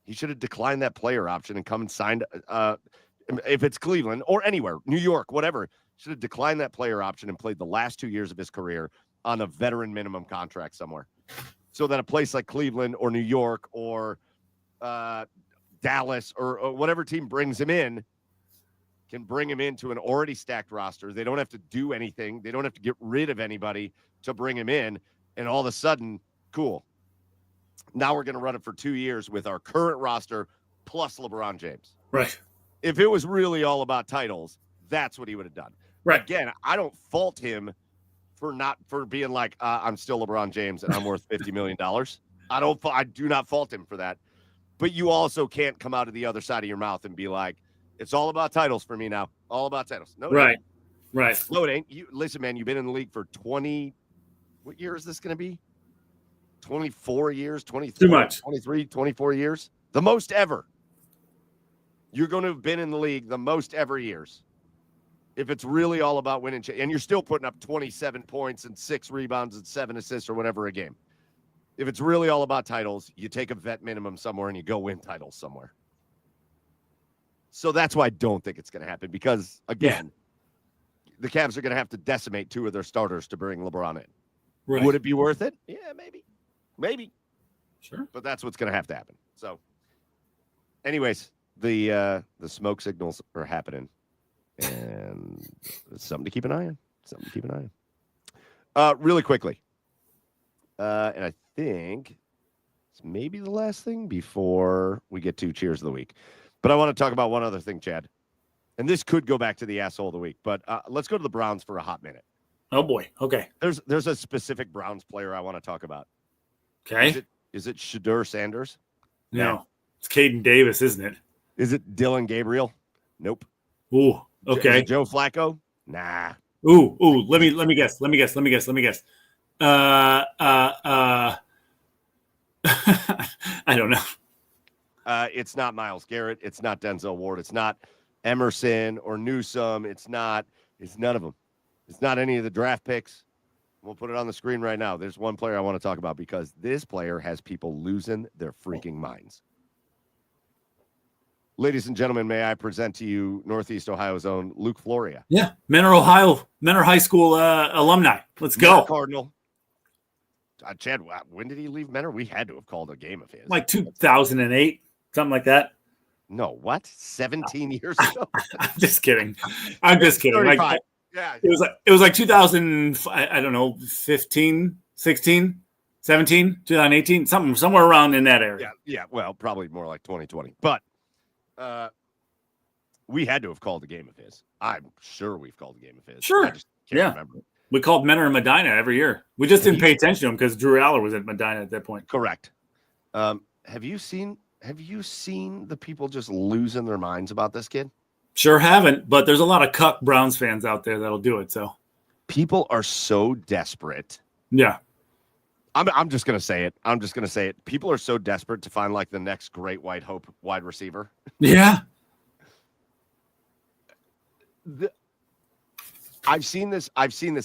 [SPEAKER 1] he should have declined that player option and come and signed, if it's Cleveland or anywhere, New York, whatever, should have declined that player option and played the last 2 years of his career on a veteran minimum contract somewhere, so that a place like Cleveland or New York or Dallas or whatever team brings him in can bring him into an already stacked roster. They don't have to do anything. They don't have to get rid of anybody to bring him in. And all of a sudden, cool. Now we're going to run it for 2 years with our current roster plus LeBron James.
[SPEAKER 2] Right.
[SPEAKER 1] If it was really all about titles, that's what he would have done.
[SPEAKER 2] Right.
[SPEAKER 1] Again, I don't fault him for being like, I'm still LeBron James and I'm worth $50 million. I do not fault him for that. But you also can't come out of the other side of your mouth and be like, it's all about titles for me now. All about titles. No,
[SPEAKER 2] right. Right.
[SPEAKER 1] No, it ain't. Listen, man, you've been in the league for 20. What year is this going to be? 24 years, 23,
[SPEAKER 2] too much.
[SPEAKER 1] 23, 24 years. The most ever. You're going to have been in the league the most ever years. If it's really all about winning, and you're still putting up 27 points and 6 rebounds and 7 assists or whatever a game. If it's really all about titles, you take a vet minimum somewhere and you go win titles somewhere. So that's why I don't think it's going to happen because, again, the Cavs are going to have to decimate 2 of their starters to bring LeBron in.
[SPEAKER 2] Right.
[SPEAKER 1] Would it be worth it? Yeah, maybe.
[SPEAKER 2] Sure.
[SPEAKER 1] But that's what's going to have to happen. So, anyways, the smoke signals are happening, and it's something to keep an eye on. Really quickly, and I think it's maybe the last thing before we get to Cheers of the Week. But I want to talk about one other thing, Chad. And this could go back to the asshole of the week, but let's go to the Browns for a hot minute.
[SPEAKER 2] Oh boy. Okay.
[SPEAKER 1] There's a specific Browns player I want to talk about.
[SPEAKER 2] Okay.
[SPEAKER 1] Is it Shadur Sanders?
[SPEAKER 2] No. It's Caden Davis, isn't it?
[SPEAKER 1] Is it Dylan Gabriel? Nope.
[SPEAKER 2] Ooh. Okay.
[SPEAKER 1] Is it Joe Flacco? Nah.
[SPEAKER 2] Ooh. Let me guess. I don't know.
[SPEAKER 1] It's not Myles Garrett. It's not Denzel Ward. It's not Emerson or Newsome. It's none of them. It's not any of the draft picks. We'll put it on the screen right now. There's one player I want to talk about because this player has people losing their freaking minds. Ladies and gentlemen, may I present to you Northeast Ohio's own Luke Floria.
[SPEAKER 2] Yeah. Menor High School alumni. Let's go.
[SPEAKER 1] Menor Cardinal. Chad, when did he leave Menor? We had to have called a game of his.
[SPEAKER 2] Like 2008, something like that.
[SPEAKER 1] No, what? 17 years ago?
[SPEAKER 2] I'm just kidding. Like,
[SPEAKER 1] yeah.
[SPEAKER 2] It was like 2000, I don't know, 15, 16, 17, 2018, somewhere around in that area.
[SPEAKER 1] Yeah. Well, probably more like 2020. But we had to have called a game of his. I'm sure we've called a game of his.
[SPEAKER 2] Sure.
[SPEAKER 1] I just can't remember.
[SPEAKER 2] We called Menor and Medina every year. We just didn't pay attention to him because Drew Aller was at Medina at that point.
[SPEAKER 1] Correct. Have you seen the people just losing their minds about this kid?
[SPEAKER 2] Sure haven't, but there's a lot of cuck Browns fans out there that'll do it. So
[SPEAKER 1] people are so desperate.
[SPEAKER 2] Yeah.
[SPEAKER 1] I'm just gonna say it. People are so desperate to find like the next great white hope wide receiver.
[SPEAKER 2] Yeah.
[SPEAKER 1] I've seen this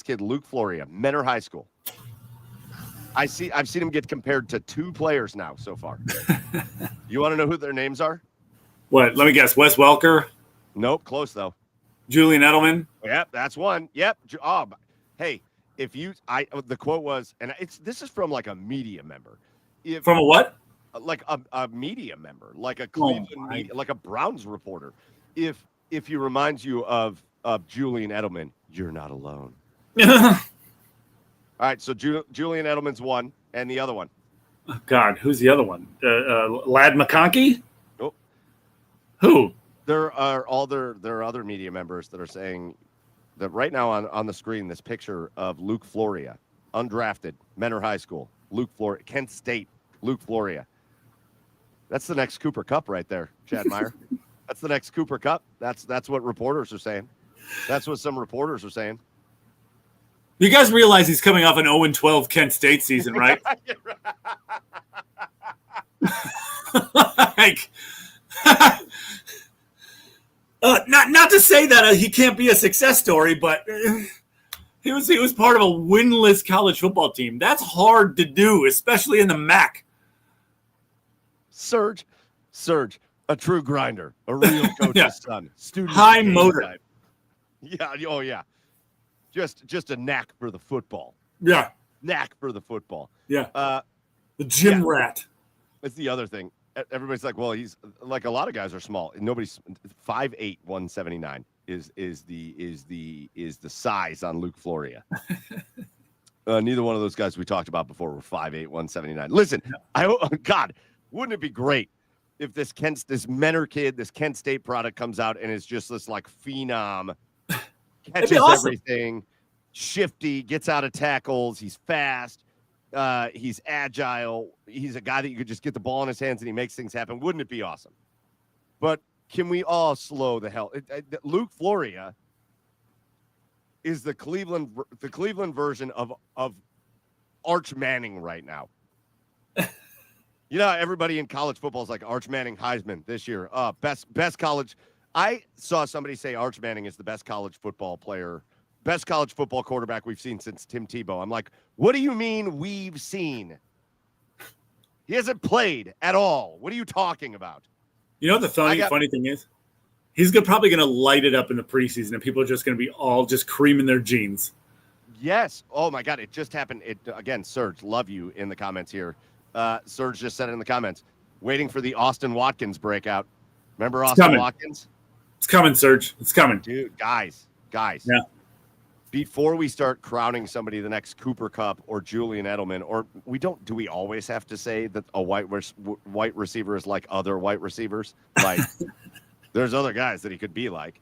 [SPEAKER 1] kid, Luke Floria, Menor High School. I've seen him get compared to 2 players now so far. You want to know who their names are?
[SPEAKER 2] What? Let me guess. Wes Welker?
[SPEAKER 1] Nope, close though.
[SPEAKER 2] Julian Edelman?
[SPEAKER 1] Yep, that's one. Yep. Oh, hey, the quote was, and this is from like a media member.
[SPEAKER 2] From a what?
[SPEAKER 1] Like a media member, like a Cleveland, like a Browns reporter. If he reminds you of Julian Edelman, you're not alone. All right, so Julian Edelman's one, and the other one.
[SPEAKER 2] Oh, God, who's the other one? Lad McConkey?
[SPEAKER 1] Oh.
[SPEAKER 2] Who?
[SPEAKER 1] There are other media members that are saying that right now on the screen, this picture of Luke Floria, undrafted, Menor High School, Luke Floria, Kent State, Luke Floria. That's the next Cooper Cup right there, Chad Meyer. That's the next Cooper Cup. That's what reporters are saying. That's what some reporters are saying.
[SPEAKER 2] You guys realize he's coming off an 0-12 Kent State season, right? Like, not to say that he can't be a success story, but he was part of a winless college football team. That's hard to do, especially in the MAC.
[SPEAKER 1] Surge, a true grinder, a real coach's son, student,
[SPEAKER 2] high motor.
[SPEAKER 1] Type. Yeah. Oh yeah. Just a knack for the football.
[SPEAKER 2] Yeah.
[SPEAKER 1] Knack for the football.
[SPEAKER 2] Yeah. The gym rat.
[SPEAKER 1] That's the other thing. Everybody's like, well, he's like a lot of guys are small. Nobody's 5'8", 179 is the size on Luke Floria. Neither one of those guys we talked about before were 5'8", 179. Listen, God, wouldn't it be great if this Menor kid, this Kent State product comes out and is just this like phenom, catches everything, shifty, gets out of tackles, he's fast, he's agile, he's a guy that you could just get the ball in his hands and he makes things happen. Wouldn't it be awesome? But can we all slow the hell? Luke Floria is the Cleveland version of Arch Manning right now. You know, everybody in college football is like Arch Manning Heisman this year. Best college. I saw somebody say Arch Manning is the best college football player, best college football quarterback we've seen since Tim Tebow. I'm like, what do you mean we've seen? He hasn't played at all. What are you talking about?
[SPEAKER 2] You know what the funny thing is? He's probably going to light it up in the preseason, and people are just going to be all just creaming their jeans.
[SPEAKER 1] Yes. Oh my God, it just happened. It again, Serge, love you in the comments here. Serge just said it in the comments. Waiting for the Austin Watkins breakout. Remember Austin Watkins?
[SPEAKER 2] It's coming, Serge. It's coming.
[SPEAKER 1] Dude, guys.
[SPEAKER 2] Yeah.
[SPEAKER 1] Before we start crowning somebody the next Cooper Kupp or Julian Edelman, or do we always have to say that a white receiver is like other white receivers? Like there's other guys that he could be like.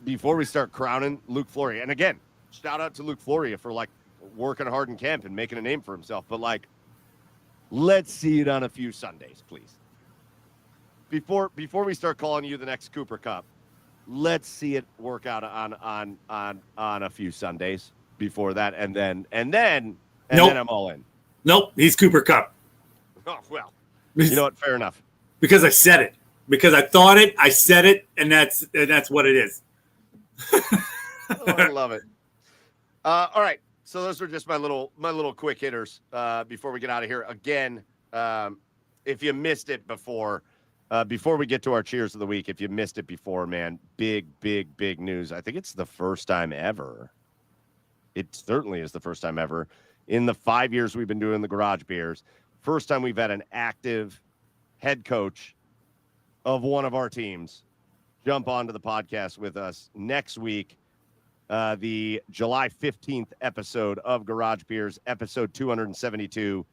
[SPEAKER 1] Before we start crowning Luke Floria, and again, shout out to Luke Floria for like working hard in camp and making a name for himself, but like, let's see it on a few Sundays, please. Before we start calling you the next Cooper Kupp, let's see it work out on a few Sundays before that, and then I'm all in.
[SPEAKER 2] Nope, he's Cooper Kupp.
[SPEAKER 1] Oh well, you know what? Fair enough.
[SPEAKER 2] Because I said it. Because I thought it, I said it, and that's what it is.
[SPEAKER 1] Oh, I love it. All right, so those were just my little quick hitters before we get out of here. Again, if you missed it before we get to our cheers of the week, if you missed it before, man, big news. I think it's the first time ever. It certainly is the first time ever in the 5 years we've been doing the Garage Beers. First time we've had an active head coach of one of our teams jump onto the podcast with us next week. The July 15th episode of Garage Beers, episode 272.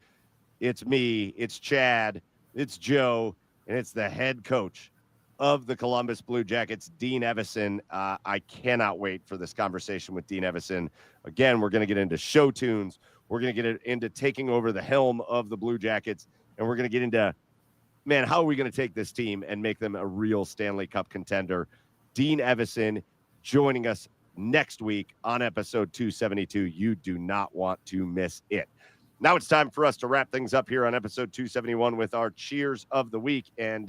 [SPEAKER 1] It's me, it's Chad, it's Joe, and it's the head coach of the Columbus Blue Jackets, Dean Evison. I cannot wait for this conversation with Dean Evison. Again, we're going to get into show tunes. We're going to get into taking over the helm of the Blue Jackets, and we're going to get into, man, how are we going to take this team and make them a real Stanley Cup contender? Dean Evison joining us next week on episode 272. You do not want to miss it. Now it's time for us to wrap things up here on episode 271 with our cheers of the week. And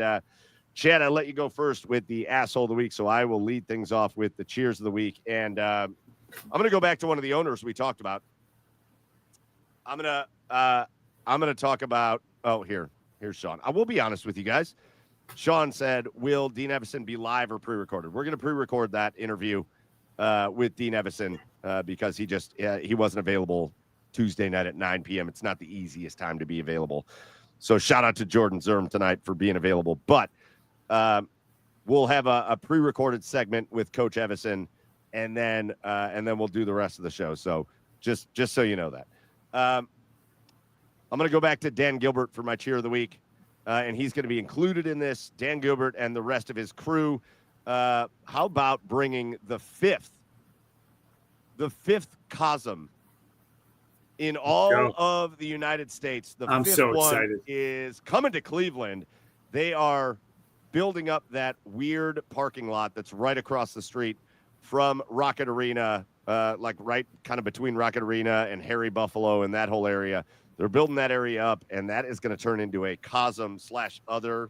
[SPEAKER 1] Chad, I let you go first with the asshole of the week, so I will lead things off with the cheers of the week. And I'm going to go back to one of the owners we talked about. I'm going to talk about, here's Sean. I will be honest with you guys. Sean said, will Dean Evison be live or pre-recorded? We're going to pre-record that interview with Dean Evison because he wasn't available Tuesday night at 9 p.m. It's not the easiest time to be available. So shout out to Jordan Zirm tonight for being available. But we'll have a pre-recorded segment with Coach Evison, and then we'll do the rest of the show. So just so you know that. I'm going to go back to Dan Gilbert for my cheer of the week, and he's going to be included in this. Dan Gilbert and the rest of his crew. How about bringing the fifth COSM in all of the United States?
[SPEAKER 2] I'm
[SPEAKER 1] fifth
[SPEAKER 2] so
[SPEAKER 1] one
[SPEAKER 2] excited.
[SPEAKER 1] Is coming to Cleveland. They are building up that weird parking lot that's right across the street from Rocket Arena, like right kind of between Rocket Arena and Harry Buffalo and that whole area. They're building that area up, and that is going to turn into a COSM/other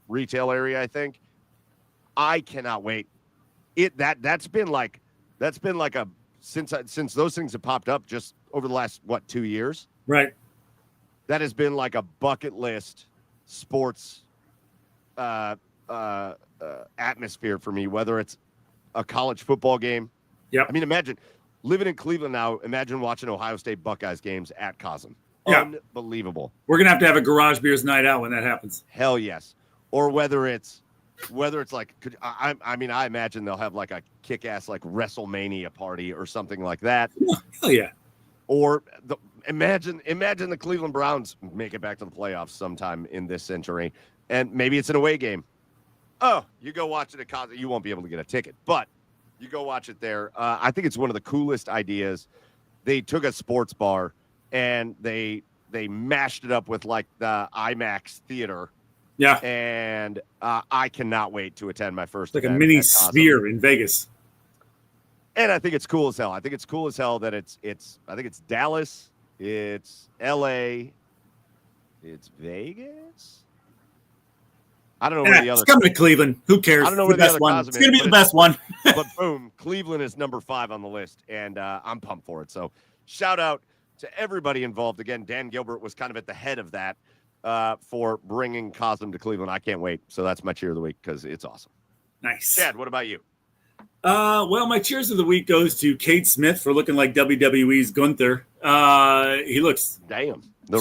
[SPEAKER 1] retail area, I think. I cannot wait. That's been like a since those things have popped up just over the last 2 years.
[SPEAKER 2] Right.
[SPEAKER 1] That has been like a bucket list sports atmosphere for me, whether it's a college football game.
[SPEAKER 2] Yeah.
[SPEAKER 1] I mean, imagine living in Cleveland now. Imagine watching Ohio State Buckeyes games at COSM.
[SPEAKER 2] Yeah.
[SPEAKER 1] Unbelievable.
[SPEAKER 2] We're going to have a Garage Beers night out when that happens.
[SPEAKER 1] Hell yes. Or whether it's like, I imagine they'll have like a kick-ass like WrestleMania party or something like that.
[SPEAKER 2] Hell yeah.
[SPEAKER 1] Or imagine the Cleveland Browns make it back to the playoffs sometime in this century, and maybe it's an away game. Oh, you go watch it at COSM. You won't be able to get a ticket, but you go watch it there. I think it's one of the coolest ideas. They took a sports bar and they mashed it up with like the IMAX theater.
[SPEAKER 2] Yeah.
[SPEAKER 1] And I cannot wait to attend my first.
[SPEAKER 2] Like a mini sphere in Vegas.
[SPEAKER 1] And I think it's cool as hell. I think it's cool as hell that it's Dallas, it's LA, it's Vegas. I don't know where the other.
[SPEAKER 2] It's coming to Cleveland. Who cares?
[SPEAKER 1] I don't know where the other
[SPEAKER 2] one.
[SPEAKER 1] COSM
[SPEAKER 2] It's going to be the best one.
[SPEAKER 1] But boom, Cleveland is number 5 on the list, and I'm pumped for it. So shout out to everybody involved. Again, Dan Gilbert was kind of at the head of that. for bringing Cosm to Cleveland. I can't wait. So that's my cheer of the week because it's awesome.
[SPEAKER 2] Nice.
[SPEAKER 1] Chad, what about you?
[SPEAKER 2] Well, my cheers of the week goes to Kate Smith for looking like WWE's Gunther. He looks
[SPEAKER 1] the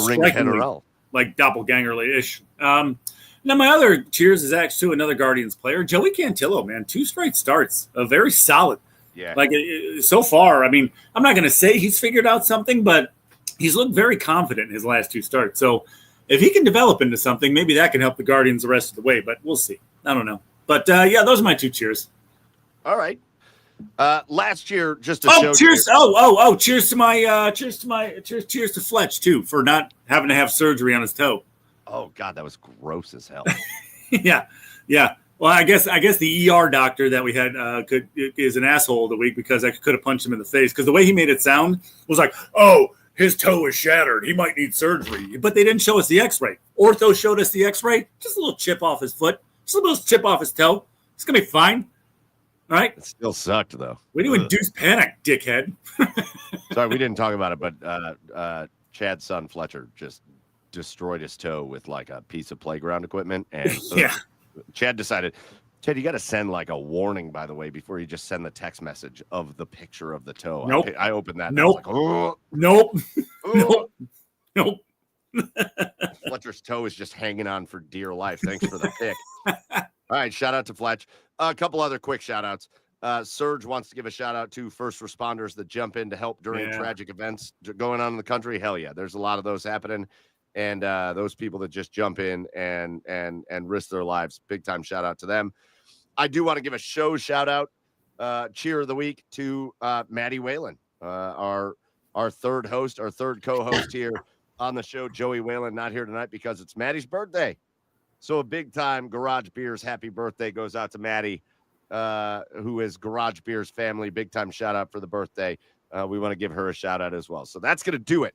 [SPEAKER 1] ring general,
[SPEAKER 2] like doppelganger-ish. Now, my other cheers is actually to another Guardians player, Joey Cantillo, man. 2 straight starts, very solid.
[SPEAKER 1] Yeah.
[SPEAKER 2] Like so far, I mean, I'm not going to say he's figured out something, but he's looked very confident in his last 2 starts. So if he can develop into something, maybe that can help the Guardians the rest of the way, but we'll see. I don't know. But yeah, those are my 2 cheers.
[SPEAKER 1] All right. Last year, just to show
[SPEAKER 2] cheers! Cheers to Fletch too for not having to have surgery on his toe.
[SPEAKER 1] Oh God, that was gross as hell.
[SPEAKER 2] yeah. Well, I guess the ER doctor that we had is an asshole of the week because I could have punched him in the face because the way he made it sound was like, oh, his toe is shattered. He might need surgery. But they didn't show us the X-ray. Ortho showed us the X-ray. Just a little chip off his foot. Just a little chip off his toe. It's gonna be fine. All right.
[SPEAKER 1] It still sucked though.
[SPEAKER 2] We do induce panic, dickhead.
[SPEAKER 1] Sorry, we didn't talk about it, but Chad's son Fletcher just destroyed his toe with like a piece of playground equipment, and
[SPEAKER 2] yeah.
[SPEAKER 1] Chad decided, Chad, you got to send like a warning, by the way, before you just send the text message of the picture of the toe.
[SPEAKER 2] Nope.
[SPEAKER 1] I opened that.
[SPEAKER 2] Nope.
[SPEAKER 1] And I was like,
[SPEAKER 2] Nope. Nope.
[SPEAKER 1] Fletcher's toe is just hanging on for dear life. Thanks for the pick. All right, shout out to Fletch. A couple other quick shout outs. Serge wants to give a shout out to first responders that jump in to help during tragic events going on in the country. Hell yeah, there's a lot of those happening. And those people that just jump in and risk their lives, big time shout out to them. I do want to give a shout out, cheer of the week to Maddie Whalen, our third host, our third co-host here on the show. Joey Whalen not here tonight because it's Maddie's birthday. So a big time Garage Beers happy birthday goes out to Maddie, who is Garage Beers family. Big time shout out for the birthday. We want to give her a shout out as well. So that's going to do it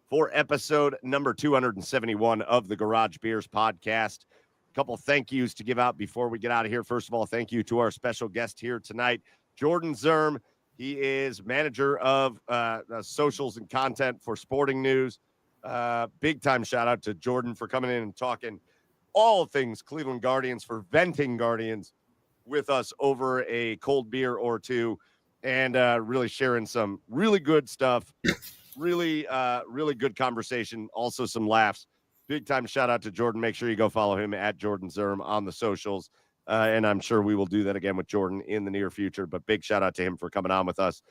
[SPEAKER 1] for episode number 271 of the Garage Beers podcast. A couple thank yous to give out before we get out of here. First of all, thank you to our special guest here tonight, Jordan Zirm. He is manager of socials and content for Sporting News. Big time shout out to Jordan for coming in and talking all things Cleveland Guardians, for venting Guardians with us over a cold beer or two, and really sharing some really good stuff. Really good conversation. Also some laughs. Big time shout out to Jordan. Make sure you go follow him at Jordan Zirm on the socials. And I'm sure we will do that again with Jordan in the near future, but big shout out to him for coming on with us.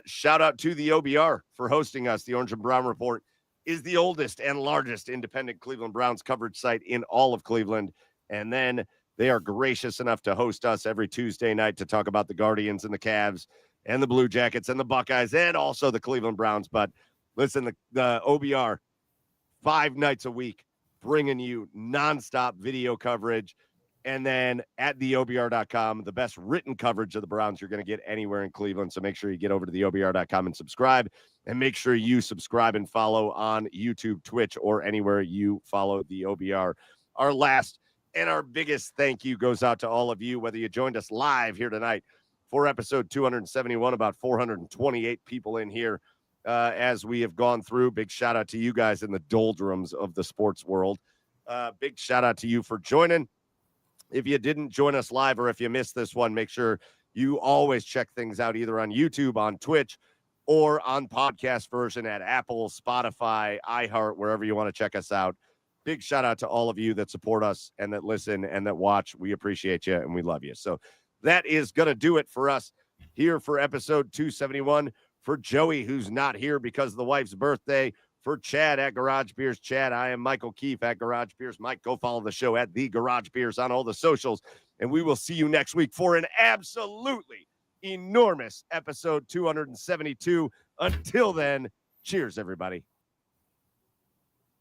[SPEAKER 1] Shout out to the OBR for hosting us. The Orange and Brown Report is the oldest and largest independent Cleveland Browns coverage site in all of Cleveland. And then they are gracious enough to host us every Tuesday night to talk about the Guardians and the Cavs and the Blue Jackets and the Buckeyes and also the Cleveland Browns. But listen, the OBR, 5 nights a week, bringing you nonstop video coverage. And then at theobr.com, the best written coverage of the Browns you're going to get anywhere in Cleveland. So make sure you get over to theobr.com and subscribe. And make sure you subscribe and follow on YouTube, Twitch, or anywhere you follow the OBR. Our last and our biggest thank you goes out to all of you, whether you joined us live here tonight for episode 271, about 428 people in here as we have gone through. Big shout out to you guys in the doldrums of the sports world. Big shout out to you for joining. If you didn't join us live or if you missed this one, make sure you always check things out either on YouTube, on Twitch, or on podcast version at Apple, Spotify, iHeart, wherever you want to check us out. Big shout out to all of you that support us and that listen and that watch. We appreciate you and we love you. So that is going to do it for us here for episode 271. For Joey, who's not here because of the wife's birthday. For Chad at Garage Beers Chad, I am Michael Keefe at Garage Beers Mike. Go follow the show at The Garage Beers on all the socials. And we will see you next week for an absolutely enormous episode 272. Until then, cheers, everybody.